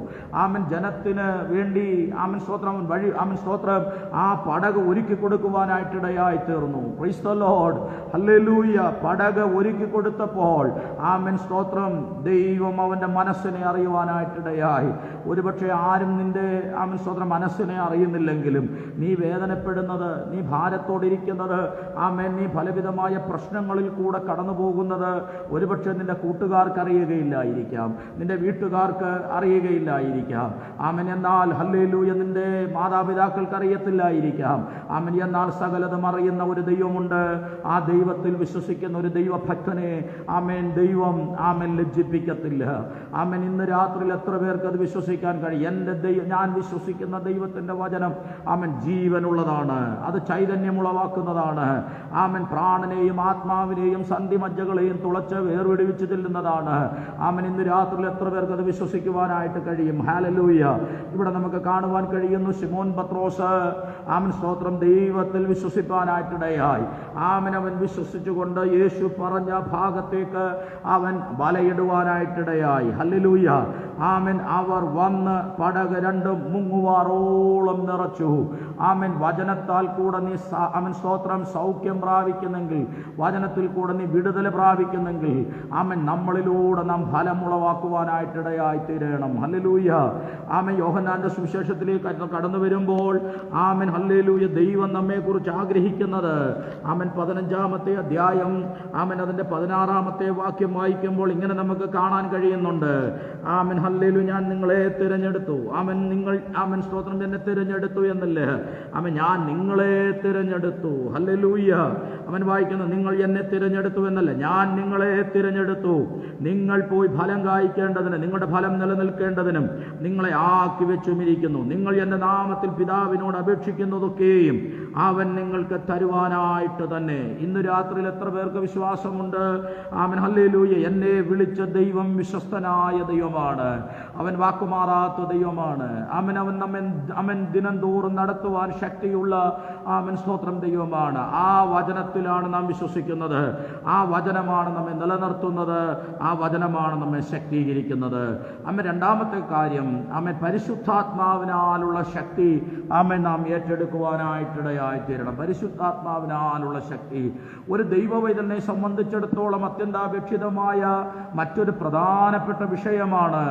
ആമൻ ജനത്തിന് വേണ്ടി ആമൻ സ്തോത്രം വഴി ആമൻ സ്തോത്രം ആ പടക് ഒരുക്കി കൊടുക്കുവാനായിട്ടിടയായി തീർന്നു. Price the lord. ഹല്ലേലൂയ. പടക് ഒരുക്കി കൊടുത്തപ്പോൾ ആമൻ സ്തോത്രം ദൈവം അവന്റെ മനസ്സിനെ അറിയുവാനായിട്ടിടയായി. ഒരുപക്ഷെ ആരും നിന്റെ ആമൻ സ്തോത്രം മനസ്സിനെ അറിയുന്നില്ലെങ്കിലും നീ വേദനപ്പെടുന്നത്, നീ ഭാരത്തോടിരിക്കുന്നത്, ആമേൻ നീ പലവിധമായ പ്രശ്നങ്ങളിൽ കൂടെ കടന്നു പോകുന്നത് ഒരുപക്ഷെ നിന്റെ കൂട്ടുകാർക്ക് അറിയുകയില്ലായിരിക്കാം, നിന്റെ വീട്ടുകാർക്ക് അറിയുകയില്ലായിരിക്കാം. ആമൻ എന്നാൽ ഹല്ലേലൂയ നിന്റെ മാതാപിതാക്കൾക്ക് അറിയത്തില്ലായിരിക്കാം. ആമൻ എന്നാൽ സകലതും അറിയുന്ന ഒരു ദൈവമുണ്ട്. ആ ദൈവത്തിൽ വിശ്വസിക്കുന്ന ഒരു ദൈവഭക്തനെ ആമേൻ ദൈവം ആമൻ ലജ്ജിപ്പിക്കത്തില്ല. ആമൻ ഇന്ന് രാത്രിയിൽ എത്ര പേർക്ക് അത് വിശ്വസിക്കാൻ കഴിയും? ഞാൻ വിശ്വസിക്കുന്ന ദൈവത്തിന്റെ വചനം ആമൻ ജീവനുള്ളതാണ്, അത് ചൈതന്യമുളവാക്കുന്നതാണ്. ആമൻ പ്രാണനെയും ആത്മാവിനെയും സന്ധിമജ്ജകളെയും തുളച്ച് വേർവിടുവിച്ച് ചെല്ലുന്നതാണ്. ആമൻ ഇന്ന് രാത്രിയിൽ എത്ര പേർക്ക് അത് വിശ്വസിക്കുവാനായിട്ട് കഴിയും? ഹല്ലേലൂയ. ഇവിടെ നമുക്ക് കാണുവാൻ കഴിയുന്നു ശിമോൻ പത്രോസ് ആമൻ സ്തോത്രം ദൈവത്തിൽ വിശ്വസിപ്പാനായിട്ടിടയായി. ആമൻ അവൻ വിശ്വസിച്ചുകൊണ്ട് യേശു പറഞ്ഞ ഭാഗത്തേക്ക് അവൻ വലയിടുവാനായിട്ടിടയായി. ഹല്ലേലൂയ. ആമൻ അവർ വന്ന് പടക് രണ്ടും മുങ്ങുവാറോളം നിറച്ചു. ആമൻ വചനത്താൽ കൂടെ നീ ആമൻ സ്തോത്രം സൗഖ്യം പ്രാപിക്കുന്നെങ്കിൽ, വചനത്തിൽ കൂടെ നീ വിടുതൽ പ്രാപിക്കുന്നെങ്കിൽ ആമൻ നമ്മളിലൂടെ നാം ഫലമുളവാക്കുവാനായിട്ടിടയായി തീരണം. ഹല്ലേലൂയ. ആമൻ യോഹന്നാന്റെ സുവിശേഷത്തിലേക്ക് കടന്നു വരുമ്പോൾ ആമൻ ഹല്ലേലൂയ ദൈവം നമ്മെ കുറിച്ച് ആഗ്രഹിക്കുന്നത് ആമൻ 15-ാമത്തെ അധ്യായം ആമൻ അതിന്റെ 16-ാമത്തെ വാക്യം വായിക്കുമ്പോൾ ഇങ്ങനെ നമുക്ക് കാണാൻ കഴിയുന്നുണ്ട്. ആമൻ ഹല്ലേലൂയ, ഞാൻ നിങ്ങളെ തിരഞ്ഞെടുത്തു. ആമൻ നിങ്ങൾ ആമൻ സ്തോത്രം എന്നെ തിരഞ്ഞെടുത്തു എന്നല്ലേ? ആമൻ ഞാൻ നിങ്ങളെ തിരഞ്ഞെടുത്തു. ഹല്ലേലൂയ. അവൻ വായിക്കുന്നു, നിങ്ങൾ എന്നെ തിരഞ്ഞെടുത്തു എന്നല്ല, ഞാൻ നിങ്ങളെ തിരഞ്ഞെടുത്തു. നിങ്ങൾ പോയി ഫലം കായ്ക്കേണ്ടതിന്, നിങ്ങളുടെ ഫലം നിലനിൽക്കേണ്ടതിനും നിങ്ങളെ ആക്കി വെച്ചുമിരിക്കുന്നു. നിങ്ങൾ എൻ്റെ നാമത്തിൽ പിതാവിനോട് അപേക്ഷിക്കുന്നതൊക്കെയും അവൻ നിങ്ങൾക്ക് തരുവാനായിട്ട് തന്നെ. ഇന്ന് രാത്രിയിൽ എത്ര പേർക്ക് വിശ്വാസമുണ്ട്? ആമൻ ഹല്ലേലൂയ. എന്നെ വിളിച്ച ദൈവം വിശ്വസ്തനായ ദൈവമാണ്, അവൻ വാക്കുമാറാത്ത ദൈവമാണ്. അവൻ ദിനം തോറും നടത്തുവാൻ ശക്തിയുള്ള ആമൻ സ്തോത്രം ദൈവമാണ്. ആ വചനത്തിലാണ് നാം വിശ്വസിക്കുന്നത്. ആ വചനമാണ് നമ്മെ നിലനിർത്തുന്നത്. ആ വചനമാണ് നമ്മെ ശക്തീകരിക്കുന്നത്. ആമൻ രണ്ടാമത്തെ കാര്യം, ആമൻ പരിശുദ്ധാത്മാവിനാലുള്ള ശക്തി ആമൻ നാം ഏറ്റെടുക്കുവാനായിട്ടിടയായിത്തീരണം. പരിശുദ്ധാത്മാവിനാലുള്ള ശക്തി ഒരു ദൈവവൈതലിനെ സംബന്ധിച്ചിടത്തോളം അത്യന്താപേക്ഷിതമായ മറ്റൊരു പ്രധാനപ്പെട്ട വിഷയമാണ്.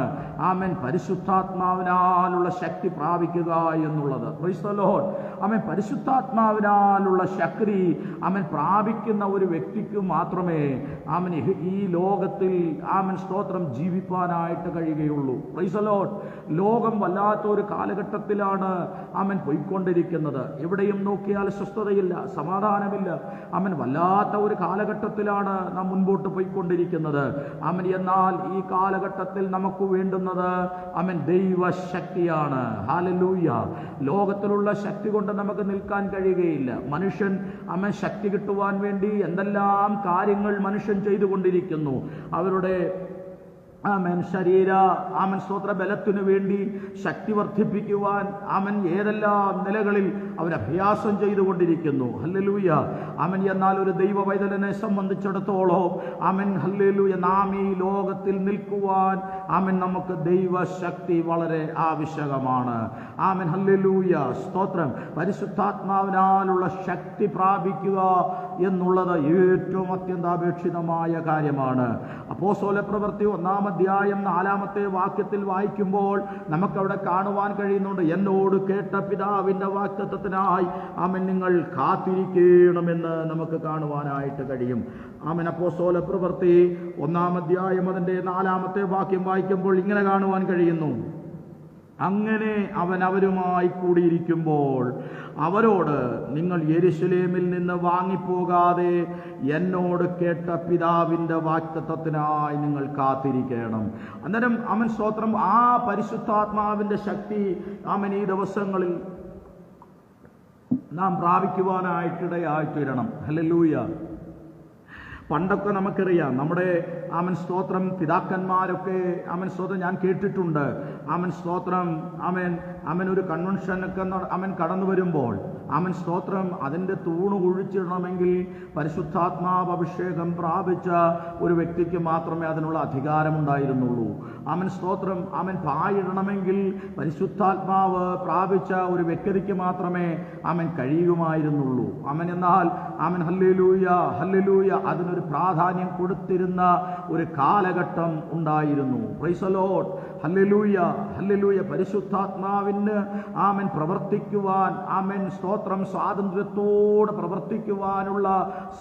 ആമൻ പരിശുദ്ധാത്മാവിനാലുള്ള ശക്തി പ്രാപിക്കുക എന്നുള്ളത്. Price the Lord. ആമൻ പരിശുദ്ധാത്മാവിനാലുള്ള ശക്തി ആമൻ പ്രാപിക്കുന്ന ഒരു വ്യക്തിക്ക് മാത്രമേ ആമൻ ഈ ലോകത്തിൽ ആമൻ സ്തോത്രം ജീവിപ്പാനായിട്ട് കഴിയുകയുള്ളൂ. Price the Lord. ലോകം വല്ലാത്ത ഒരു കാലഘട്ടത്തിലാണ് ആമൻ പോയിക്കൊണ്ടിരിക്കുന്നത്. എവിടെയും നോക്കിയാൽ സ്വസ്ഥതയില്ല, സമാധാനമില്ല. ആമൻ വല്ലാത്ത ഒരു കാലഘട്ടത്തിലാണ് നാം മുൻപോട്ട് പോയിക്കൊണ്ടിരിക്കുന്നത്. ആമൻ എന്നാൽ ഈ കാലഘട്ടത്തിൽ നമുക്ക് വേണ്ടുന്നത് ആമൻ ദൈവശക്തിയാണ്. ഹല്ലേലൂയ. ലോകത്തിലുള്ള ശക്തി കൊണ്ട് നമുക്ക് നിൽക്കാൻ കഴിയുകയില്ല. മനുഷ്യൻ ആമൻ ശക്തി കിട്ടുവാൻ വേണ്ടി എന്തെല്ലാം കാര്യങ്ങൾ മനുഷ്യൻ ചെയ്തുകൊണ്ടിരിക്കുന്നു. അവരുടെ ആമൻ ശരീര ആമൻ സ്തോത്ര ബലത്തിനു വേണ്ടി ശക്തി വർദ്ധിപ്പിക്കുവാൻ ആമൻ ഏതെല്ലാം നിലകളിൽ അവർ അഭ്യാസം ചെയ്തുകൊണ്ടിരിക്കുന്നു. ഹല്ലേലൂയ. ആമൻ എന്നാൽ ഒരു ദൈവ പൈതലിനെ സംബന്ധിച്ചിടത്തോളം ആമൻ ഹല്ലേലൂയ നാം ഈ ലോകത്തിൽ നിൽക്കുവാൻ ആമൻ നമുക്ക് ദൈവശക്തി വളരെ ആവശ്യകമാണ്. ആമൻ ഹല്ലേലൂയ. സ്തോത്രം. പരിശുദ്ധാത്മാവിനാലുള്ള ശക്തി പ്രാപിക്കുക എന്നുള്ളത് ഏറ്റവും അത്യന്താപേക്ഷിതമായ കാര്യമാണ്. അപ്പോസ്തലപ്രവൃത്തി 1-ാം അധ്യായം 4-ാമത്തെ വാക്യത്തിൽ വായിക്കുമ്പോൾ നമുക്കവിടെ കാണുവാൻ കഴിയുന്നുണ്ട്, എന്നോട് കേട്ട പിതാവിൻ്റെ വാഗ്ദത്തത്തിനായി ആമേൻ നിങ്ങൾ കാത്തിരിക്കണമെന്ന് നമുക്ക് കാണുവാനായിട്ട് കഴിയും. ആമേൻ. അപ്പോസ്തലപ്രവൃത്തി 1-ാം അധ്യായം അതിൻ്റെ 4-ാമത്തെ വാക്യം വായിക്കുമ്പോൾ ഇങ്ങനെ കാണുവാൻ കഴിയുന്നു, അങ്ങനെ അവൻ അവരുമായി കൂടിയിരിക്കുമ്പോൾ അവരോട്, നിങ്ങൾ യെരുശലേമിൽ നിന്ന് വാങ്ങിപ്പോകാതെ എന്നോട് കേട്ട പിതാവിൻ്റെ വാഗ്ദത്തത്തിനായി നിങ്ങൾ കാത്തിരിക്കണം. അന്നേരം അവൻ സ്തോത്രം, ആ പരിശുദ്ധാത്മാവിൻ്റെ ശക്തി അവൻ ഈ ദിവസങ്ങളിൽ നാം പ്രാപിക്കുവാനായിട്ടിടയായിത്തീരണം. ഹല്ലേലൂയ. പണ്ടൊക്കെ നമുക്കറിയാം, നമ്മുടെ ആമൻ സ്തോത്രം പിതാക്കന്മാരൊക്കെ ആമൻ സ്തോത്രം ഞാൻ കേട്ടിട്ടുണ്ട്. ആമൻ സ്തോത്രം ആമൻ ഒരു കൺവെൻഷനൊക്കെ ആമൻ കടന്നു വരുമ്പോൾ ആമൻ സ്തോത്രം അതിൻ്റെ തൂണ് കുഴിച്ചിടണമെങ്കിൽ പരിശുദ്ധാത്മാവ് അഭിഷേകം പ്രാപിച്ച ഒരു വ്യക്തിക്ക് മാത്രമേ അതിനുള്ള അധികാരമുണ്ടായിരുന്നുള്ളൂ. ആമൻ സ്തോത്രം ആമൻ പായിടണമെങ്കിൽ പരിശുദ്ധാത്മാവ് പ്രാപിച്ച ഒരു വ്യക്തിക്ക് മാത്രമേ ആമൻ കഴിയുമായിരുന്നുള്ളൂ. ആമൻ. എന്നാൽ ആമൻ ഹല്ലേലൂയ ഹല്ലേലൂയ അതിനൊരു പ്രാധാന്യം കൊടുത്തിരുന്ന ഒരു കാലഘട്ടം ഉണ്ടായിരുന്നു. Price the lord. Hallelujah hallelujah. പരിശുദ്ധാത്മാവിന് ആമൻ പ്രവർത്തിക്കുവാൻ ആമൻ സ്തോത്രം സ്വാതന്ത്ര്യത്തോടെ പ്രവർത്തിക്കുവാനുള്ള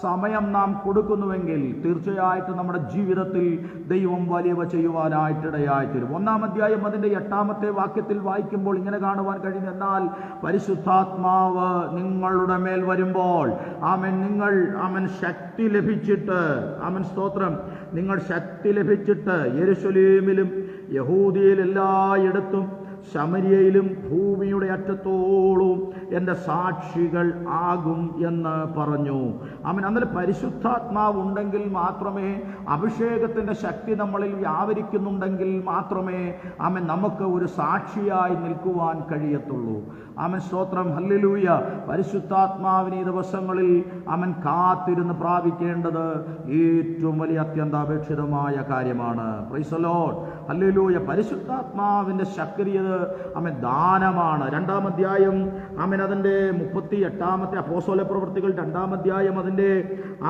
സമയം നാം കൊടുക്കുന്നുവെങ്കിൽ തീർച്ചയായിട്ടും നമ്മുടെ ജീവിതത്തിൽ ദൈവം വലിയവ ചെയ്യുവാനായിട്ടിടയായിത്തീരും. 1-ാം അധ്യായം അതിൻ്റെ 8-ാമത്തെ വാക്യത്തിൽ വായിക്കുമ്പോൾ ഇങ്ങനെ കാണുവാൻ കഴിയും, എന്നാൽ പരിശുദ്ധാത്മാവ് നിങ്ങളുടെ മേൽ വരുമ്പോൾ ആമൻ നിങ്ങൾ ആമൻ ശക്തി ലഭിച്ചിട്ട് ആമൻ സ്തോത്രം നിങ്ങൾ ശക്തി ലഭിച്ചിട്ട് യെരുശലേമിലും യഹൂദിയയിൽ എല്ലായിടത്തും ശമര്യയിലും ഭൂമിയുടെ അറ്റത്തോളം എൻ്റെ സാക്ഷികൾ ആകും എന്ന് പറഞ്ഞു. ആമേൻ. അന്നേരം പരിശുദ്ധാത്മാവ് ഉണ്ടെങ്കിൽ മാത്രമേ, അഭിഷേകത്തിൻ്റെ ശക്തി നമ്മളിൽ വ്യാപരിക്കുന്നുണ്ടെങ്കിൽ മാത്രമേ ആമേൻ നമുക്ക് ഒരു സാക്ഷിയായി നിൽക്കുവാൻ കഴിയത്തുള്ളൂ. ആമേൻ സ്തോത്രം. ഹല്ലേലൂയ. പരിശുദ്ധാത്മാവിന് ഈ ദിവസങ്ങളിൽ ആമേൻ കാത്തിരുന്ന് പ്രാപിക്കേണ്ടത് ഏറ്റവും വലിയ അത്യന്താപേക്ഷിതമായ കാര്യമാണ്. Price the lord. ഹല്ലേലൂയ. പരിശുദ്ധാത്മാവിൻ്റെ ശക്തിയത് ആമേൻ ദാനമാണ്. 2-ാം അധ്യായം ആമേൻ അതിൻ്റെ 38-ാമത്തെ അപ്പോസ്തലപ്രവൃത്തികൾ 2-ാം അധ്യായം അതിൻ്റെ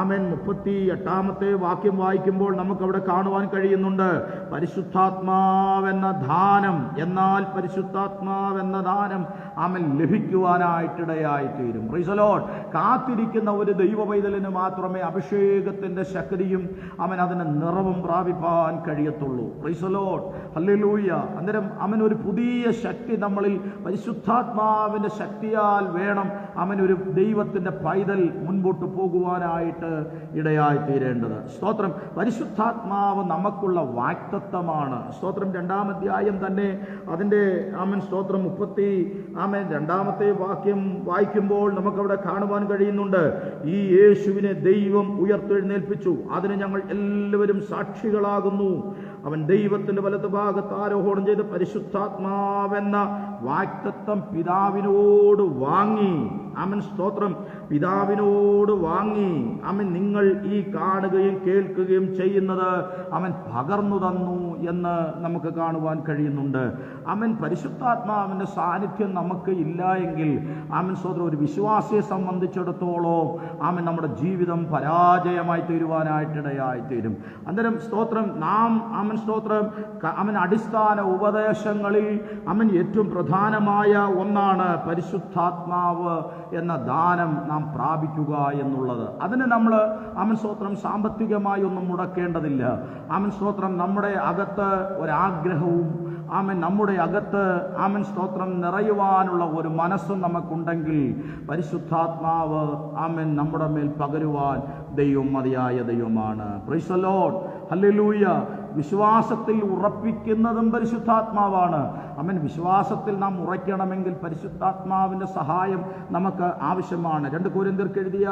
ആമേൻ 38-ാമത്തെ വാക്യം വായിക്കുമ്പോൾ നമുക്കവിടെ കാണുവാൻ കഴിയുന്നുണ്ട്, പരിശുദ്ധാത്മാവെന്ന ദാനം, എന്നാൽ പരിശുദ്ധാത്മാവെന്ന ദാനം ആമേൻ ലഭിക്കുവാനായിട്ടിടയായിത്തീരും. Praise the lord. കാത്തിരിക്കുന്ന ഒരു ദൈവ പൈതലിന് മാത്രമേ അഭിഷേകത്തിൻ്റെ ശക്തിയും അവൻ അതിന് നിറവും പ്രാപിപ്പാൻ കഴിയത്തുള്ളൂ. Praise the lord. ഹല്ലേലൂയ. അന്നേരം അവൻ ഒരു പുതിയ ശക്തി നമ്മളിൽ പരിശുദ്ധാത്മാവിൻ്റെ ശക്തിയാൽ വേണം അവൻ ഒരു ദൈവത്തിൻ്റെ പൈതൽ മുൻപോട്ട് പോകുവാനായിട്ട് ഇടയായിത്തീരേണ്ടത്. സ്തോത്രം. പരിശുദ്ധാത്മാവ് നമുക്കുള്ള വാഗ്ദത്തമാണ്. സ്തോത്രം. 2-ാം അധ്യായം തന്നെ അതിൻ്റെ ആമേൻ സ്തോത്രം 2-ാമത്തെ വാക്യം വായിക്കുമ്പോൾ നമുക്കവിടെ കാണുവാൻ കഴിയുന്നുണ്ട്, ഈ യേശുവിനെ ദൈവം ഉയർത്തെഴുന്നേൽപ്പിച്ചു, അതിന് ഞങ്ങൾ എല്ലാവരും സാക്ഷികളാകുന്നു. അവൻ ദൈവത്തിന്റെ വലതുഭാഗത്ത് ആരോഹണം ചെയ്ത് പരിശുദ്ധാത്മാവെന്ന വാഗ്ദത്തം പിതാവിനോട് വാങ്ങി. ആമേൻ സ്തോത്രം. പിതാവിനോട് വാങ്ങി അവൻ നിങ്ങൾ ഈ കാണുകയും കേൾക്കുകയും ചെയ്യുന്നത് അവൻ പകർന്നു തന്നു എന്ന് നമുക്ക് കാണുവാൻ കഴിയുന്നുണ്ട്. അവൻ പരിശുദ്ധാത്മാവിൻ്റെ സാന്നിധ്യം നമുക്ക് ഇല്ല എങ്കിൽ ആമേൻ സ്തോത്രം ഒരു വിശ്വാസിയെ സംബന്ധിച്ചിടത്തോളം ആമേൻ നമ്മുടെ ജീവിതം പരാജയമായി തീരുവാനായിട്ടിടയായിത്തീരും. അന്നേരം സ്തോത്രം നാം ആമേൻ സ്തോത്രം അവൻ അടിസ്ഥാന ഉപദേശങ്ങളിൽ അവൻ ഏറ്റവും പ്രധാനമായ ഒന്നാണ് പരിശുദ്ധാത്മാവ് എന്ന ദാനം നാം പ്രാപിക്കുക എന്നുള്ളത്. അതിന് നമ്മൾ ആമേൻ സ്തോത്രം സാമ്പത്തികമായി ഒന്നും മുടക്കേണ്ടതില്ല. ആമേൻ സ്തോത്രം നമ്മുടെ അകത്ത് ഒരാഗ്രഹവും ആമേൻ നമ്മുടെ അകത്ത് ആമേൻ സ്തോത്രം നിറയുവാനുള്ള ഒരു മനസ്സും നമുക്കുണ്ടെങ്കിൽ പരിശുദ്ധാത്മാവ് ആമേൻ നമ്മുടെ മേൽ പകരുവാൻ ദൈവം മതിയായ ദൈവമാണ്. Price the lord. ഹല്ലേലൂയ. വിശ്വാസത്തിൽ ഉറപ്പിക്കുന്നതും പരിശുദ്ധാത്മാവാണ്. ആമേൻ. വിശ്വാസത്തിൽ നാം ഉറയ്ക്കണമെങ്കിൽ പരിശുദ്ധാത്മാവിൻ്റെ സഹായം നമുക്ക് ആവശ്യമാണ്. 2 കൊരിന്ത്യർക്ക് എഴുതിയ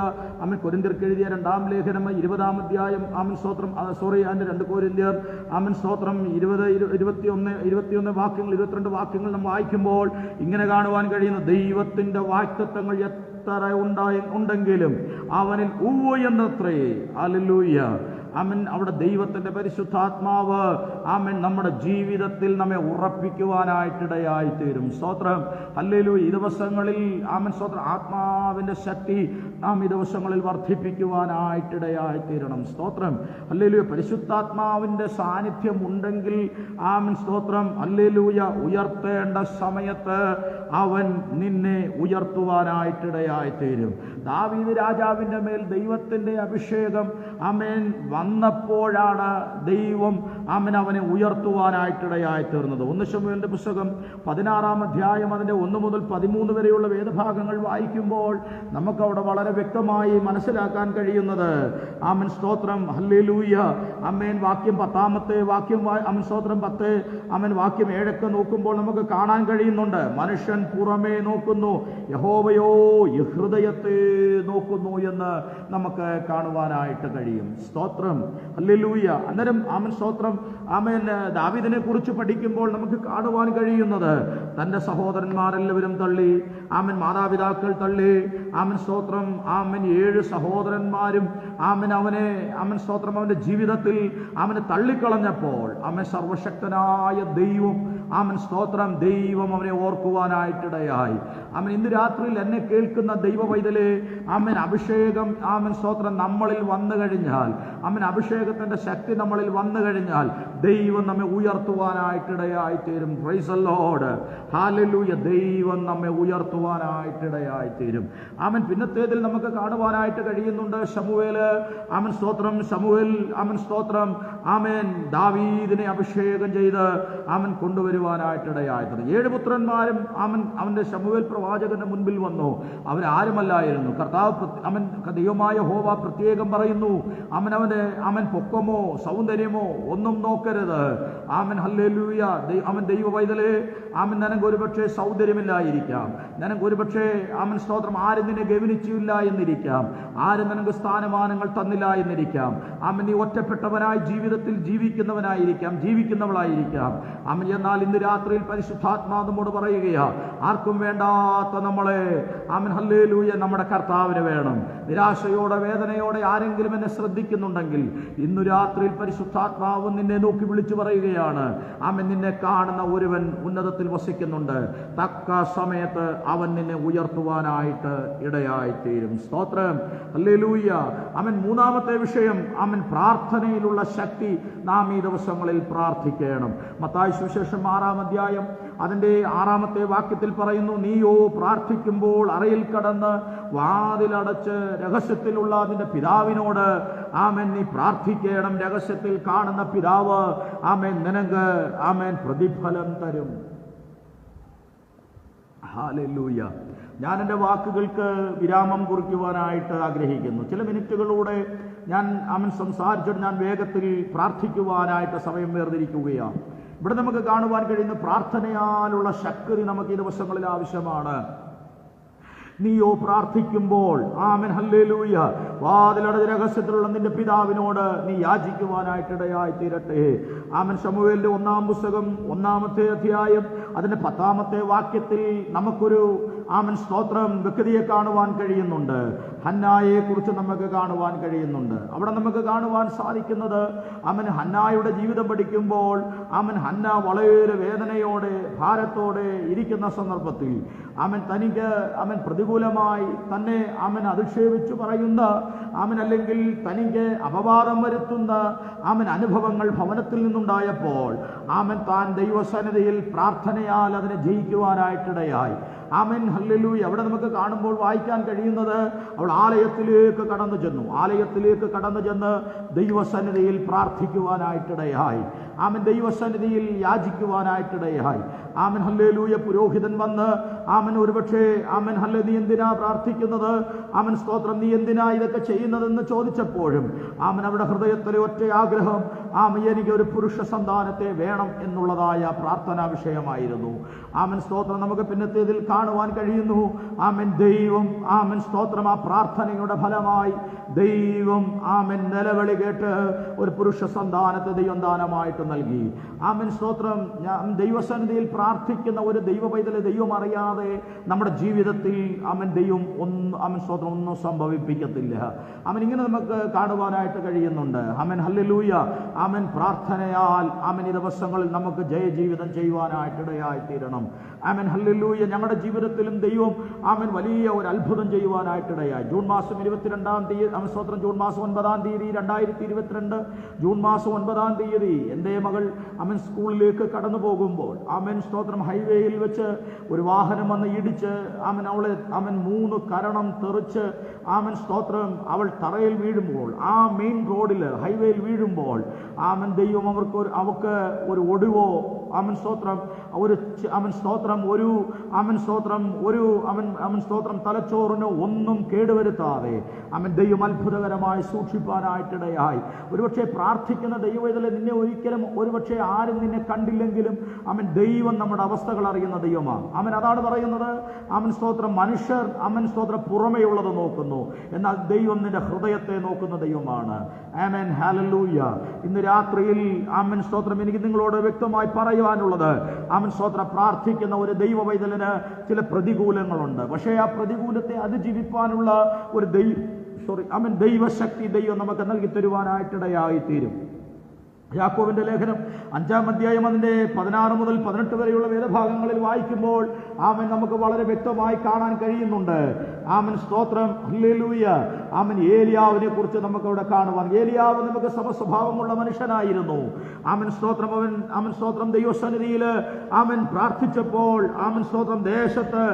2-ാം ലേഖനം 20-ാം അധ്യായം ആമേൻ സ്തോത്രം അതിൻ്റെ 2 കൊരിന്ത്യർ ആമേൻ സ്തോത്രം 21 വാക്യങ്ങൾ 22 വാക്യങ്ങൾ നാം വായിക്കുമ്പോൾ ഇങ്ങനെ കാണുവാൻ കഴിയുന്നു, ദൈവത്തിൻ്റെ വാഗ്ദത്തങ്ങൾ എത്ര ഉണ്ടെങ്കിലും അവനിൽ ഉവ്വ് എന്നത്രേ. ഹല്ലേലൂയ. ആമൻ അവിടെ ദൈവത്തിൻ്റെ പരിശുദ്ധാത്മാവ് ആമൻ നമ്മുടെ ജീവിതത്തിൽ നമ്മെ ഉറപ്പിക്കുവാനായിട്ടിടയായി തീരും. സ്തോത്രം. ഹല്ലേലൂയ. ഈ ദിവസങ്ങളിൽ ആമൻ സ്തോത്രം ആത്മാവിൻ്റെ ശക്തി നാം ഈ ദിവസങ്ങളിൽ വർദ്ധിപ്പിക്കുവാനായിട്ടിടയായി തീരണം. സ്തോത്രം. ഹല്ലേലൂയ. പരിശുദ്ധാത്മാവിൻ്റെ സാന്നിധ്യം ഉണ്ടെങ്കിൽ ആമൻ സ്തോത്രം ഹല്ലേലൂയ ഉയർത്തേണ്ട സമയത്ത് അവൻ നിന്നെ ഉയർത്തുവാനായിട്ടിടയായി തീരും. ദാവീദ് രാജാവിൻ്റെ മേൽ ദൈവത്തിൻ്റെ അഭിഷേകം ആമേൻ വന്നപ്പോഴാണ് ദൈവം ആമൻ അവനെ ഉയർത്തുവാനായിട്ടിടയായി തീർന്നത്. 1 ശമൂവേലിന്റെ പുസ്തകം 16-ാം അധ്യായം അതിൻ്റെ 1 മുതൽ 13 വരെയുള്ള വേദഭാഗങ്ങൾ വായിക്കുമ്പോൾ നമുക്കവിടെ വളരെ വ്യക്തമായി മനസ്സിലാക്കാൻ കഴിയുന്നത് ആമൻ സ്തോത്രം ഹല്ലേലൂയ ആമേൻ വാക്യം 10-ാമത്തെ വാക്യം ആമൻ സ്തോത്രം 10 ആമൻ വാക്യം 7 നോക്കുമ്പോൾ നമുക്ക് കാണാൻ കഴിയുന്നുണ്ട്. മനുഷ്യൻ പുറമേ നോക്കുന്നു, യഹോവയോ ഹൃദയത്തെ നോക്കുന്നു എന്ന് നമുക്ക് കാണുവാനായിട്ട് കഴിയും. സ്തോത്രം ഹല്ലേലൂയ. അന്നേരം ആമൻ സ്തോത്രം ആമേൻ ദാവീദിനെ കുറിച്ച് പഠിക്കുമ്പോൾ നമുക്ക് കാണുവാൻ കഴിയുന്നത് തൻ്റെ സഹോദരന്മാരെല്ലാവരും തള്ളി, ആമൻ മാതാപിതാക്കൾ തള്ളി, ആമൻ സ്തോത്രം ആമൻ 7 സഹോദരന്മാരും ആമൻ അവനെ ആമൻ സ്തോത്രം അവൻ്റെ ജീവിതത്തിൽ അവനെ തള്ളിക്കളഞ്ഞപ്പോൾ ആമൻ സർവശക്തനായ ദൈവം ആമൻ സ്തോത്രം ദൈവം അവനെ ഓർക്കുവാനായിട്ടിടയായി. ആമൻ ഇന്ന് രാത്രിയിൽ എന്നെ കേൾക്കുന്ന ദൈവ പൈതലേ, ആമൻ അഭിഷേകം ആമൻ സ്തോത്രം നമ്മളിൽ വന്നു കഴിഞ്ഞാൽ, ആമൻ അഭിഷേകത്തിൻ്റെ ശക്തി നമ്മളിൽ വന്നു കഴിഞ്ഞാൽ ദൈവം നമ്മെ ഉയർത്തുവാനായിട്ടിടയായി തീരും. Price the lord. ഹല്ലേലൂയ. ദൈവം നമ്മെ ഉയർത്തുവാനായിട്ടിടയായി തീരും. ആമൻ പിന്നത്തേതിൽ നമുക്ക് കാണുവാനായിട്ട് കഴിയുന്നുണ്ട്. ശമൂവേല് ആമൻ സ്തോത്രം ശമൂവേൽ ആമൻ സ്തോത്രം ആമേൻ ദാവീദിനെ അഭിഷേകം ചെയ്ത് ആമൻ കൊണ്ടുവരുവാനായിട്ടിടയായി തീർന്നു. 7 പുത്രന്മാരും ആമൻ അവൻ്റെ ശമൂവേൽ പ്രവാചകന്റെ മുൻപിൽ വന്നു. അവരാരുമല്ലായിരുന്നു. കർത്താവ് അവൻ ദൈവമായ യഹോവ പ്രത്യേകം പറയുന്നു, അവൻ പൊക്കമോ സൗന്ദര്യമോ ഒന്നും നോക്കരുത്. ആമൻ ഹല്ലേലൂയ. അവൻ ദൈവ പൈതലേ, ആമൻ നിനക്ക് ഒരുപക്ഷെ സൗന്ദര്യമില്ലായിരിക്കാം, നിനക്ക് ഒരുപക്ഷെ ആമൻ സ്തോത്രം ആരും നിന്നെ ഗവനിച്ചില്ല എന്നിരിക്കാം, ആരും നിനക്ക് സ്ഥാനമാനങ്ങൾ തന്നില്ല എന്നിരിക്കാം, ആമൻ നീ ഒറ്റപ്പെട്ടവനായി ജീവിതത്തിൽ ജീവിക്കുന്നവളായിരിക്കാം. ആമൻ എന്നാൽ ഇന്ന് രാത്രിയിൽ പരിശുദ്ധാത്മാ നമ്മോട് പറയുകയാ, ആർക്കും വേണ്ടാത്ത നമ്മളെ ആമൻ ഹല്ലേലൂയ നമ്മുടെ കർത്താവിന് വേണം. നിരാശയോടെ വേദനയോടെ ആരെങ്കിലും എന്നെ ശ്രദ്ധിക്കുന്നുണ്ടെങ്കിൽ ഇന്നു രാത്രിയിൽ പരിശുദ്ധാത്മാവ് നിന്നെ നോക്കി വിളിച്ചു പറയുകയാണ്, ആമൻ നിന്നെ കാണുന്ന ഒരുവൻ ഉന്നതത്തിൽ വസിക്കുന്നുണ്ട്. തക്ക സമയത്ത് അവൻ നിന്നെ ഉയർത്തുവാനായിട്ട് ഇടയായിത്തീരും. സ്തോത്രം ഹല്ലേലൂയ. അവൻ മൂന്നാമത്തെ വിഷയം അവൻ പ്രാർത്ഥനയിലുള്ള ശക്തി നാം ഈ ദിവസങ്ങളിൽ പ്രാർത്ഥിക്കണം. മത്തായി സുവിശേഷം 6-ാം അധ്യായം അതിൻ്റെ 6-ാമത്തെ വാക്യത്തിൽ പറയുന്നു, നീയോ പ്രാർത്ഥിക്കുമ്പോൾ അറയിൽ കടന്ന് വാതിലടച്ച് രഹസ്യത്തിലുള്ള നിന്റെ പിതാവിനോട് ആമേൻ നീ പ്രാർത്ഥിക്കണം. രഹസ്യത്തിൽ കാണുന്ന പിതാവ് ആമേൻ നിനക്ക് ആമേൻ പ്രതിഫലം തരും. ഹല്ലേലൂയ. ഞാൻ എൻ്റെ വാക്കുകൾക്ക് വിരാമം കുറിക്കുവാനായിട്ട് ആഗ്രഹിക്കുന്നു. ചില മിനിറ്റുകളിലൂടെ ഞാൻ സംസാരിച്ചിട്ട് ഞാൻ വേഗത്തിൽ പ്രാർത്ഥിക്കുവാനായിട്ട് സമയം വേർതിരിക്കുകയാണ്. ഇവിടെ നമുക്ക് കാണുവാൻ കഴിയുന്ന പ്രാർത്ഥനയാലുള്ള ശക്തി നമുക്ക് ഈ ദിവസങ്ങളിൽ ആവശ്യമാണ്. നീയോ പ്രാർത്ഥിക്കുമ്പോൾ ആമേൻ ഹല്ലേലൂയ വാതിലടച്ച രഹസ്യത്തിലുള്ള നിന്റെ പിതാവിനോട് നീ യാചിക്കുവാനായിട്ടിടയായി തീരട്ടെ. ആമേൻ. ശമൂവേലിന്റെ 1-ാം പുസ്തകം 1-ാമത്തെ അധ്യായം അതിന്റെ 10-ാമത്തെ വാക്യത്തിൽ നമുക്കൊരു ആമേൻ സ്തോത്രം വ്യക്തിയെ കാണുവാൻ കഴിയുന്നുണ്ട്. ഹന്നായെ കുറിച്ച് നമുക്ക് കാണുവാൻ കഴിയുന്നുണ്ട്. അവിടെ നമുക്ക് കാണുവാൻ സാധിക്കുന്നത് ആമേൻ ഹന്നായുടെ ജീവിതം പഠിക്കുമ്പോൾ ആമേൻ ഹന്ന വളരെ വേദനയോടെ ഭാരത്തോടെ ഇരിക്കുന്ന സന്ദർഭത്തിൽ ആമേൻ തനിക്ക് ആമേൻ പ്രതികൂലമായി തന്നെ ആമേൻ അധിക്ഷേപിച്ചു പറയുന്ന ആമേൻ അല്ലെങ്കിൽ തനിക്ക് അപവാദം വരുത്തുന്ന ആമേൻ അനുഭവങ്ങൾ ഭവനത്തിൽ നിന്നുണ്ടായപ്പോൾ ആമേൻ താൻ ദൈവസന്നിധിയിൽ പ്രാർത്ഥനയാൽ അതിനെ ജയിക്കുവാനായിട്ടിടയായി. Amen hallelujah. അവിടെ നമുക്ക് കാണുമ്പോൾ വായിക്കാൻ കഴിയുന്നത് അവൾ ആലയത്തിലേക്ക് കടന്നു ചെന്ന് ദൈവസന്നിധിയിൽ പ്രാർത്ഥിക്കുവാനായിട്ടിടയായി. ആമേൻ ദൈവസന്നിധിയിൽ യാചിക്കുവാനായിട്ടിടയായി. Amen hallelujah. പുരോഹിതൻ വന്ന് ആമേൻ ഒരുപക്ഷെ ആമേൻ ഹല്ലേലൂയ നീ എന്തിനാ പ്രാർത്ഥിക്കുന്നത്, ആമേൻ സ്തോത്രം നീ എന്തിനാ ഇതൊക്കെ ചെയ്യുന്നതെന്ന് ചോദിച്ചപ്പോഴും ആമേൻ അവരുടെ ഹൃദയത്തിലെ ഒറ്റ ആഗ്രഹം ആമേൻ എനിക്ക് ഒരു പുരുഷ സന്താനത്തെ വേണം എന്നുള്ളതായ പ്രാർത്ഥനാ വിഷയമായിരുന്നു. ആമേൻ സ്തോത്രം നമുക്ക് പിന്നത്തേതിൽ കാണുവാൻ കഴിയുന്നു. ആമേൻ, ദൈവം ആമേൻ സ്തോത്രം ആ പ്രാർത്ഥനയുടെ ഫലമായി ദൈവം ആമേൻ നിലവിളി കേട്ട് ഒരു പുരുഷ സന്താനത്തെ ദൈവം ദാനമായിട്ട് നൽകി. ആമേൻ സ്തോത്രം. ദൈവസന്നിധിയിൽ പ്രാർത്ഥിക്കുന്ന ഒരു ദൈവ പൈതലെ ദൈവം അറിയാതെ നമ്മുടെ ജീവിതത്തിൽ ആമേൻ ദൈവം ആമേൻ സ്തോത്രം ഒന്നും സംഭവിപ്പിക്കത്തില്ല. ആമേൻ, ഇങ്ങനെ നമുക്ക് കാണുവാനായിട്ട് കഴിയുന്നുണ്ട്. ആമേൻ, ഹല്ലേലൂയ. ആമേൻ, പ്രാർത്ഥനയാൽ ആമേൻ ഈ ദിവസങ്ങളിൽ നമുക്ക് ജയജീവിതം ചെയ്യുവാനായിട്ട് ഇടയായി തീരണം. ആമേൻ, ഹല്ലേലൂയ. ഞങ്ങളുടെ ജീവിതത്തിലും ദൈവം ആമേൻ വലിയ ഒരു അത്ഭുതം ചെയ്യുവാനായിട്ട് ഇടയായി. ജൂൺ മാസം 22-ാം തീയതി ആമേൻ സ്തോത്രം, ജൂൺ മാസം 9-ാം തീയതി 2022 ജൂൺ മാസം 9-ാം തീയതി എൻ്റെ മകൾ ആമേൻ സ്കൂളിലേക്ക് കടന്നു പോകുമ്പോൾ ആമേൻ സ്തോത്രം ഹൈവേയിൽ വെച്ച് ഒരു വാഹനം വന്ന് ഇടിച്ച് ആമേൻ അവളെ ആമേൻ 3 കരണം തെറിച്ച് ആമേൻ സ്തോത്രം അവൾ തറയിൽ വീഴുമ്പോൾ, ആ മെയിൻ റോഡിൽ ഹൈവേയിൽ വീഴുമ്പോൾ ആമേൻ ദൈവം അവൾക്ക് ഒരു ഒടിവോ ആമേൻ സ്തോത്രം ആമേൻ സ്തോത്രം തലച്ചോറിന് ഒന്നും കേടുവരുത്താതെ ആമേൻ ദൈവം അത്ഭുതകരമായി സൂക്ഷിപ്പാനായിട്ടിടയായി. ഒരുപക്ഷെ പ്രാർത്ഥിക്കുന്ന ദൈവവേദന നിന്നെ ഒരിക്കലും ഒരുപക്ഷെ ആരും നിന്നെ കണ്ടില്ലെങ്കിലും ആമേൻ ദൈവം നമ്മുടെ അവസ്ഥകൾ അറിയുന്ന ദൈവമാണ്. ആമേൻ, അതാണ് പറയുന്നത്. ആമേൻ സ്തോത്രം, മനുഷ്യർ ആമേൻ സ്തോത്രം പുറമേയുള്ളത് നോക്കുന്നു, എന്നാൽ ദൈവം നിന്റെ ഹൃദയത്തെ നോക്കുന്ന ദൈവമാണ്. ആമേൻ, ഹല്ലേലൂയ. ഇന്ന് രാത്രിയിൽ ആമേൻ സ്തോത്രം എനിക്ക് നിങ്ങളോട് വ്യക്തമായി പറയുവാനുള്ളത്, ആമേൻ സ്തോത്രം, പ്രാർത്ഥിക്കുന്ന ഒരു ദൈവ പൈതലിന് ചില പ്രതികൂലങ്ങളുണ്ട്. പക്ഷേ ആ പ്രതികൂലത്തെ അതിജീവിപ്പാനുള്ള ഒരു ദൈവശക്തി ദൈവം നമുക്ക് നൽകി തരുവാനായിട്ടിടയായി തീരും. യാക്കോബിന്റെ ലേഖനം 5-ാം അധ്യായം അതിന്റെ 16 മുതൽ 18 വരെയുള്ള വേദഭാഗങ്ങളിൽ വായിക്കുമ്പോൾ ആമേൻ നമുക്ക് വളരെ വ്യക്തമായി കാണാൻ കഴിയുന്നുണ്ട്. ആമേൻ സ്തോത്രം, ഹല്ലേലൂയ. ആമേൻ, ഏലിയാവിനെ കുറിച്ച് നമുക്ക് അവിടെ കാണുവാൻ. ഏലിയാവ് നമുക്ക് സമസ്വഭാവമുള്ള മനുഷ്യനായിരുന്നു. ആമേൻ സ്തോത്രം, ആമേൻ സ്തോത്രം ദൈവസന്നിധിയിൽ ആമേൻ പ്രാർത്ഥിച്ചപ്പോൾ ആമേൻ സ്തോത്രം ദേശത്ത്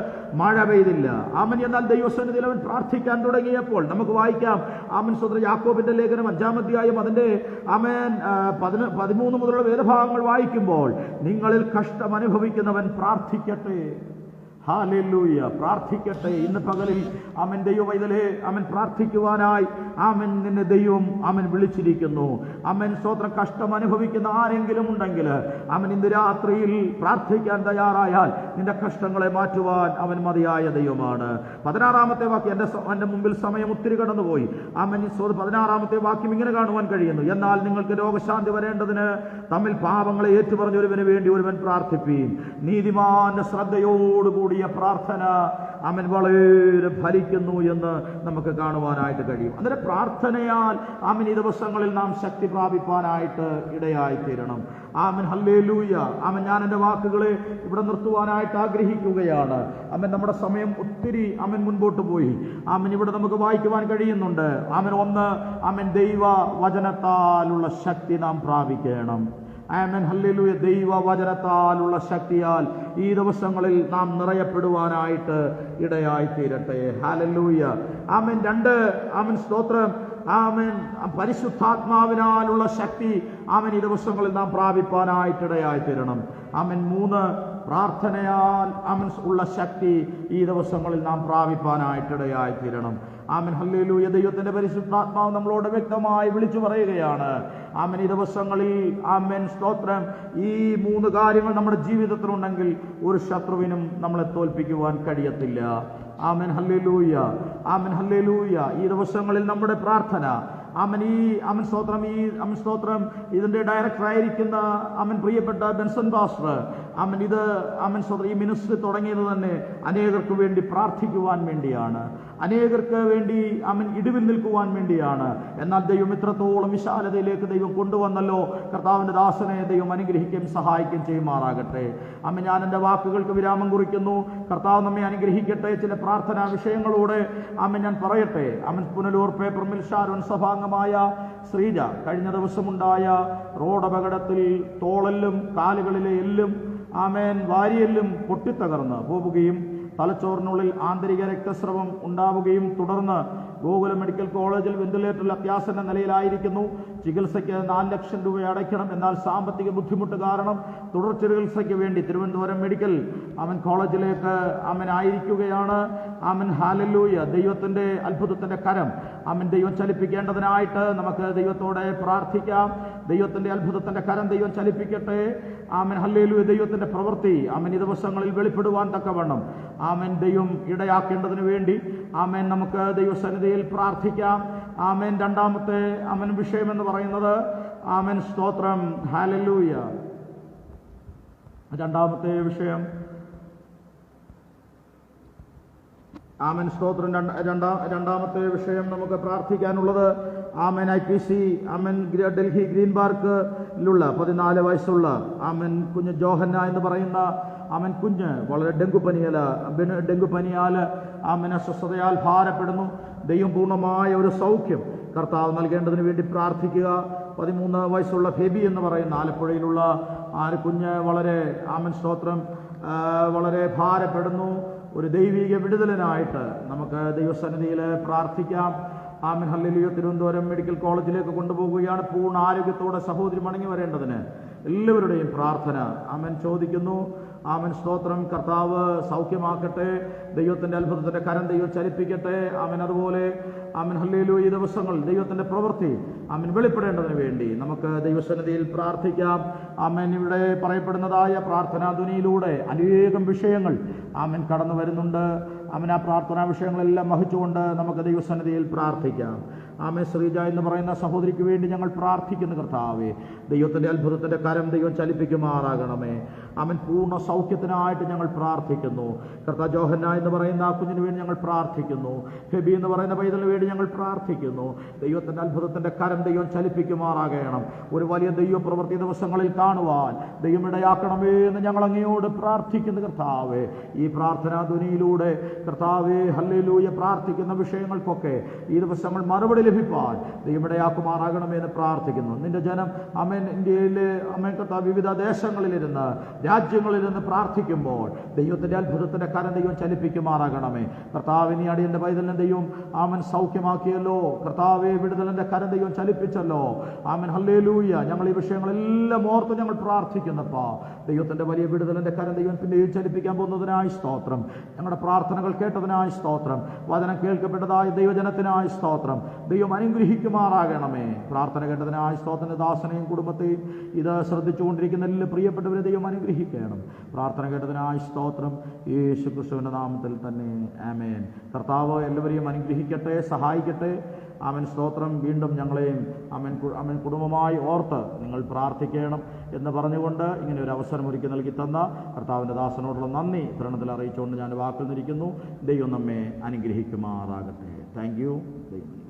മഴ പെയ്തില്ല. ആമേൻ, എന്നാൽ ദൈവസന്നിധിയിൽ അവൻ പ്രാർത്ഥിക്കാൻ തുടങ്ങിയപ്പോൾ നമുക്ക് വായിക്കാം. ആമേൻ സ്തോത്രം, യാക്കോബിന്റെ ലേഖനം 5-ാം അധ്യായം അതിന്റെ ആമേൻ 13 മുതലുള്ള വേദഭാഗങ്ങൾ വായിക്കുമ്പോൾ, നിങ്ങളിൽ കഷ്ടം അനുഭവിക്കുന്നവൻ പ്രാർത്ഥിക്കട്ടെ. ഹല്ലേലൂയ, പ്രാർത്ഥിക്കട്ടെ. ഇന്ന് പകലിൽ ആമേൻ ദൈവവൈതലേ ആമേൻ പ്രാർത്ഥിക്കുവാനായി ആമേൻ നിന്നെ ദൈവം ആമേൻ വിളിച്ചിരിക്കുന്നു. ആമേൻ സ്തോത്രം, കഷ്ടം അനുഭവിക്കുന്ന ആരെങ്കിലും ഉണ്ടെങ്കിൽ ആമേൻ ഇന്ന് രാത്രിയിൽ പ്രാർത്ഥിക്കാൻ തയ്യാറായാൽ നിന്റെ കഷ്ടങ്ങളെ മാറ്റുവാൻ അവൻ മതിയായ ദൈവമാണ്. 16-ാമത്തെ വാക്യം, എൻ്റെ മുമ്പിൽ സമയം ഒത്തിരി കടന്നുപോയി. ആമേൻ 16-ാമത്തെ വാക്യം ഇങ്ങനെ കാണുവാൻ കഴിയുന്നു. എന്നാൽ നിങ്ങൾക്ക് രോഗശാന്തി വരേണ്ടതിന് തമ്മിൽ പാപങ്ങളെ ഏറ്റുപറഞ്ഞ ഒരുവന് വേണ്ടി ഒരുവൻ പ്രാർത്ഥിപ്പീൻ. നീതിമാന്റെ ശ്രദ്ധയോടുകൂടി പ്രാർത്ഥന ആമേൻ വളരെ ഫലിക്കുന്നു എന്ന് നമുക്ക് കാണുവാനായിട്ട് കഴിയും. അന്നേരം പ്രാർത്ഥനയാൽ ആമേൻ ഈ ദിവസങ്ങളിൽ നാം ശക്തി പ്രാപിപ്പാനായിട്ട് ഇടയായി തീരണം. ആമേൻ, ഹല്ലേലൂയ. ആമേൻ, ഞാൻ എൻ്റെ വാക്കുകളെ ഇവിടെ നിർത്തുവാനായിട്ട് ആഗ്രഹിക്കുകയാണ്. ആമേൻ, നമ്മുടെ സമയം ഒത്തിരി ആമേൻ മുൻപോട്ട് പോയി. ആമേൻ, ഇവിടെ നമുക്ക് വായിക്കുവാൻ കഴിയുന്നുണ്ട്. ആമേൻ, 1 ആമേൻ ദൈവ വചനത്താലുള്ള ശക്തി നാം പ്രാപിക്കണം. ആമേൻ, ഹല്ലേലൂയ. ദൈവവചനത്താലുള്ള ശക്തിയാൽ ഈ ദിവസങ്ങളിൽ നാം നിറയപ്പെടുവാനായിട്ട് ഇടയായി തീരട്ടെ. ഹല്ലേലൂയ. ആമേൻ. 2 ആമേൻ സ്തോത്രം, ആമേൻ പരിശുദ്ധാത്മാവിനാലുള്ള ശക്തി ആമേൻ ഈ ദിവസങ്ങളിൽ നാം പ്രാപിപ്പാനായിട്ട് ഇടയായി തീരണം. ആമേൻ. 3 പ്രാർത്ഥനയാൽ ആമേൻ ഉള്ള ശക്തി ഈ ദിവസങ്ങളിൽ നാം പ്രാപിപ്പാനായിട്ട് ഇടയായി തീരണം. ആമേൻ, ഹല്ലേലൂയ. ദൈവത്തിന്റെ പരിശുദ്ധാത്മാവ് നമ്മളോട് വ്യക്തമായി വിളിച്ചു പറയുകയാണ്. ആമേൻ, ഈ ദിവസങ്ങളിൽ ആമേൻ സ്തോത്രം, ഈ 3 കാര്യങ്ങൾ നമ്മുടെ ജീവിതത്തിലുണ്ടെങ്കിൽ ഒരു ശത്രുവിനും നമ്മളെ തോൽപ്പിക്കുവാൻ കഴിയത്തില്ല. ആമേൻ, ഹല്ലേലൂയ. ആമേൻ, ഹല്ലേലൂയ. ഈ ദിവസങ്ങളിൽ നമ്മുടെ പ്രാർത്ഥന ആമേൻ ആമേൻ സ്തോത്രം ഇതിന്റെ ഡയറക്ടർ ആയിരിക്കുന്ന ആമേൻ പ്രിയപ്പെട്ട ബെൻസൺ പാസ്റ്റർ ആമേൻ ആമേൻ സ്തോത്രം ഈ മിനിസ്ട്രി തുടങ്ങിയത് തന്നെ അനേകർക്ക് വേണ്ടി പ്രാർത്ഥിക്കുവാൻ വേണ്ടിയാണ്, അനേകർക്ക് വേണ്ടി ആമേൻ ഇടിവിൽ നിൽക്കുവാൻ വേണ്ടിയാണ്. എന്നാൽ ദൈവം ഇത്രത്തോളം വിശാലതയിലേക്ക് ദൈവം കൊണ്ടുവന്നല്ലോ. കർത്താവിന്റെ ദാസനെ ദൈവം അനുഗ്രഹിക്കുകയും സഹായിക്കുകയും ചെയ്യുമാറാകട്ടെ. ആമേൻ, ഞാൻ എൻ്റെ വാക്കുകൾക്ക് വിരാമം കുറിക്കുന്നു. കർത്താവ് നമ്മെ അനുഗ്രഹിക്കട്ടെ. ചില പ്രാർത്ഥനാ വിഷയങ്ങളോടെ ആമേൻ ഞാൻ പറയട്ടെ. ആമേൻ, പുനലൂർ പേപ്പർ മിൽ ഷാരോൺ സഭാംഗമായ ശ്രീജ കഴിഞ്ഞ ദിവസമുണ്ടായ റോഡ് അപകടത്തിൽ തോളെല്ലും കാലുകളിലെ എല്ലും ആമേൻ വാരിയെല്ലും പൊട്ടിത്തകർന്ന് പോവുകയും തലച്ചോറിനുള്ളിൽ ആന്തരിക രക്തസ്രവം ഉണ്ടാവുകയും തുടർന്ന് ഗോകുലം മെഡിക്കൽ കോളേജിൽ വെന്റിലേറ്ററിൽ അത്യാസന്ന നിലയിലായിരിക്കുന്നു. ചികിത്സയ്ക്ക് 4 ലക്ഷം രൂപ അടയ്ക്കണം. എന്നാൽ സാമ്പത്തിക ബുദ്ധിമുട്ട് കാരണം തുടർ ചികിത്സയ്ക്ക് വേണ്ടി തിരുവനന്തപുരം മെഡിക്കൽ ആമൻ കോളേജിലേക്ക് ആമൻ ആയിരിക്കുകയാണ്. ആമൻ, ഹല്ലേലൂയ. ദൈവത്തിന്റെ അത്ഭുതത്തിന്റെ കരം ആമൻ ദൈവം ചലിപ്പിക്കേണ്ടതിനായിട്ട് നമുക്ക് ദൈവത്തോടെ പ്രാർത്ഥിക്കാം. ദൈവത്തിന്റെ അത്ഭുതത്തിന്റെ കരം ദൈവം ചലിപ്പിക്കട്ടെ. ആമൻ ഹല്ലേലൂയ ദൈവത്തിന്റെ പ്രവൃത്തി ആമൻ ഈ ദിവസങ്ങളിൽ വെളിപ്പെടുവാൻ തക്കവണ്ണം ആമൻ ദൈവം ഇടയാക്കേണ്ടതിന് വേണ്ടി ആമൻ നമുക്ക് ദൈവസന്നിധിയിൽ പ്രാർത്ഥിക്കാം. ആമൻ രണ്ടാമത്തെ ആമൻ വിഷയം എന്ന് പറയുന്നത് ആമൻ സ്തോത്രം ഹല്ലേലൂയ. രണ്ടാമത്തെ വിഷയം ആമൻ സ്തോത്രം. രണ്ടാമത്തെ വിഷയം നമുക്ക് പ്രാർത്ഥിക്കാനുള്ളത് ആമൻ IPC ആമൻ ഡൽഹി ഗ്രീൻ പാർക്കിലുള്ള 14 വയസ്സുള്ള ആമൻ കുഞ്ഞ് ജോഹന്ന എന്ന് പറയുന്ന ആമൻ കുഞ്ഞ് വളരെ ഡെങ്കുപനിയാൽ ആമൻ അസ്വസ്ഥതയാൽ ഭാരപ്പെടുന്നു. ദൈവം പൂർണ്ണമായ ഒരു സൗഖ്യം കർത്താവ് നൽകേണ്ടതിന് വേണ്ടി പ്രാർത്ഥിക്കുക. 13 വയസ്സുള്ള ഫെബി എന്ന് പറയുന്ന ആലപ്പുഴയിലുള്ള ആ കുഞ്ഞ് വളരെ ആമൻ സ്തോത്രം വളരെ ഭാരപ്പെടുന്നു. ഒരു ദൈവിക വിടുതലിനായിട്ട് നമുക്ക് ദൈവസന്നിധിയിൽ പ്രാർത്ഥിക്കാം. ആമൻ ഹല്ലേലൂയ. തിരുവനന്തപുരം മെഡിക്കൽ കോളേജിലേക്ക് കൊണ്ടുപോകുകയാണ്. പൂർണ്ണ ആരോഗ്യത്തോടെ സഹോദരി മടങ്ങി വരേണ്ടതിന് എല്ലാവരുടെയും പ്രാർത്ഥന ആമൻ ചോദിക്കുന്നു. ആമൻ സ്തോത്രം. കർത്താവ് സൗഖ്യമാക്കട്ടെ. ദൈവത്തിന്റെ അത്ഭുതത്തിന്റെ കരം ദൈവം ചലിപ്പിക്കട്ടെ. ആമൻ അതുപോലെ ആമൻ ഹല്ലേലൂയ ഈ ദിവസങ്ങൾ ദൈവത്തിന്റെ പ്രവൃത്തി ആമൻ വെളിപ്പെടേണ്ടതിന് വേണ്ടി നമുക്ക് ദൈവസന്നിധിയിൽ പ്രാർത്ഥിക്കാം. ആമൻ ഇവിടെ പറയപ്പെടുന്നതായ പ്രാർത്ഥനാ ധ്വനിയിലൂടെ അനേകം വിഷയങ്ങൾ ആമൻ കടന്നു വരുന്നുണ്ട്. ആമൻ ആ പ്രാർത്ഥനാ വിഷയങ്ങളെല്ലാം വഹിച്ചുകൊണ്ട് നമുക്ക് ദൈവസന്നിധിയിൽ പ്രാർത്ഥിക്കാം. ആമൻ ശ്രീജ എന്ന് പറയുന്ന സഹോദരിക്ക് വേണ്ടി ഞങ്ങൾ പ്രാർത്ഥിക്കുന്നു. കർത്താവേ ദൈവത്തിന്റെ അത്ഭുതത്തിന്റെ കരം ദൈവം ചലിപ്പിക്കുമാറാകണമേ. ആമൻ പൂർണ്ണ സൗഖ്യത്തിനായിട്ട് ഞങ്ങൾ പ്രാർത്ഥിക്കുന്നു. കർത്താവ് ജോഹന്ന എന്ന് പറയുന്ന ആ കുഞ്ഞിന് വേണ്ടി ഞങ്ങൾ പ്രാർത്ഥിക്കുന്നു. ഫെബി എന്ന് പറയുന്ന പൈതലിന് വേണ്ടി ഞങ്ങൾ പ്രാർത്ഥിക്കുന്നു. ദൈവത്തിന്റെ അത്ഭുതത്തിന്റെ കരം ദൈവം ചലിപ്പിക്കുമാറാകണം. ഒരു വലിയ ദൈവ പ്രവൃത്തി ദിവസങ്ങളിൽ കാണുവാൻ ദൈവം ഇടയാക്കണമേ എന്ന് ഞങ്ങൾ അങ്ങയോട് പ്രാർത്ഥിക്കുന്നു. കർത്താവേ ഈ പ്രാർത്ഥനാ ധ്വനിയിലൂടെ കർത്താവേ ഹല്ലേലൂയ പ്രാർത്ഥിക്കുന്ന വിഷയങ്ങൾക്കൊക്കെ ഈ ദിവസങ്ങൾ മറുപടി ലഭിപ്പാൻ ദൈവം ഇടയാക്കുമാറാകണമേ എന്ന് പ്രാർത്ഥിക്കുന്നു. നിന്റെ ജനം അമേൻ ഇന്ത്യയിലെ അമേൻ കർത്താവ് വിവിധ ദേശങ്ങളിലിരുന്ന് രാജ്യങ്ങളിലിരുന്ന് പ്രാർത്ഥിക്കുമ്പോൾ ദൈവത്തിന്റെ അത്ഭുതത്തിന്റെ കരം ദൈവം ചലിപ്പിക്കുമാറാകണമേ. കർത്താവിനെ അടിയന്റെ പൈതലിനെ ദൈവം ആമൻ സൗഖ്യമാക്കിയല്ലോ. കർത്താവെ വിടുതലിന്റെ കരം ദൈവം ചലിപ്പിച്ചല്ലോ. ആമൻ ഹല്ലേലൂയ. ഞങ്ങൾ ഈ വിഷയങ്ങളെല്ലാം ഓർത്ത് ഞങ്ങൾ പ്രാർത്ഥിക്കുന്നപ്പാ. ദൈവത്തിന്റെ വലിയ വിടുതലിന്റെ കരം ദൈവം പിന്നെയും ചലിപ്പിക്കാൻ പോകുന്നതിനായി സ്തോത്രം. ഞങ്ങളുടെ പ്രാർത്ഥനകൾ കേട്ടതിനായി സ്തോത്രം. വചനം കേൾക്കപ്പെട്ടതായ ദൈവജനത്തിനായി സ്തോത്രം. ദൈവം അനുഗ്രഹിക്കുമാറാകണമേ. പ്രാർത്ഥന കേട്ടതിനായി സ്തോത്രന്റെ ദാസനെയും കുടുംബത്തെയും ഇത് ശ്രദ്ധിച്ചുകൊണ്ടിരിക്കുന്ന എല്ലാ പ്രിയപ്പെട്ടവരെ ദൈവം അനുഗ്രഹിക്കണം. പ്രാർത്ഥന കേട്ടതിനായി സ്തോത്രം. യേശു ക്രിസ്തുവിന്റെ നാമത്തിൽ തന്നെ ആമേൻ. കർത്താവ് എല്ലാവരെയും അനുഗ്രഹിക്കട്ടെ, സഹായിക്കട്ടെ. ആമൻ സ്തോത്രം. വീണ്ടും ഞങ്ങളെയും അമൻ കുടുംബമായി ഓർത്ത് നിങ്ങൾ പ്രാർത്ഥിക്കണം എന്ന് പറഞ്ഞുകൊണ്ട് ഇങ്ങനെ ഒരു അവസരം ഒരുക്കി നൽകി തന്ന കർത്താവിൻ്റെ ദാസനോടുള്ള നന്ദി ഭരണത്തിൽ അറിയിച്ചുകൊണ്ട് ഞാൻ വാക്കിൽ നിന്നിരിക്കുന്നു. ദൈവം നമ്മെ അനുഗ്രഹിക്കുമാറാകട്ടെ. Thank you. ദൈവം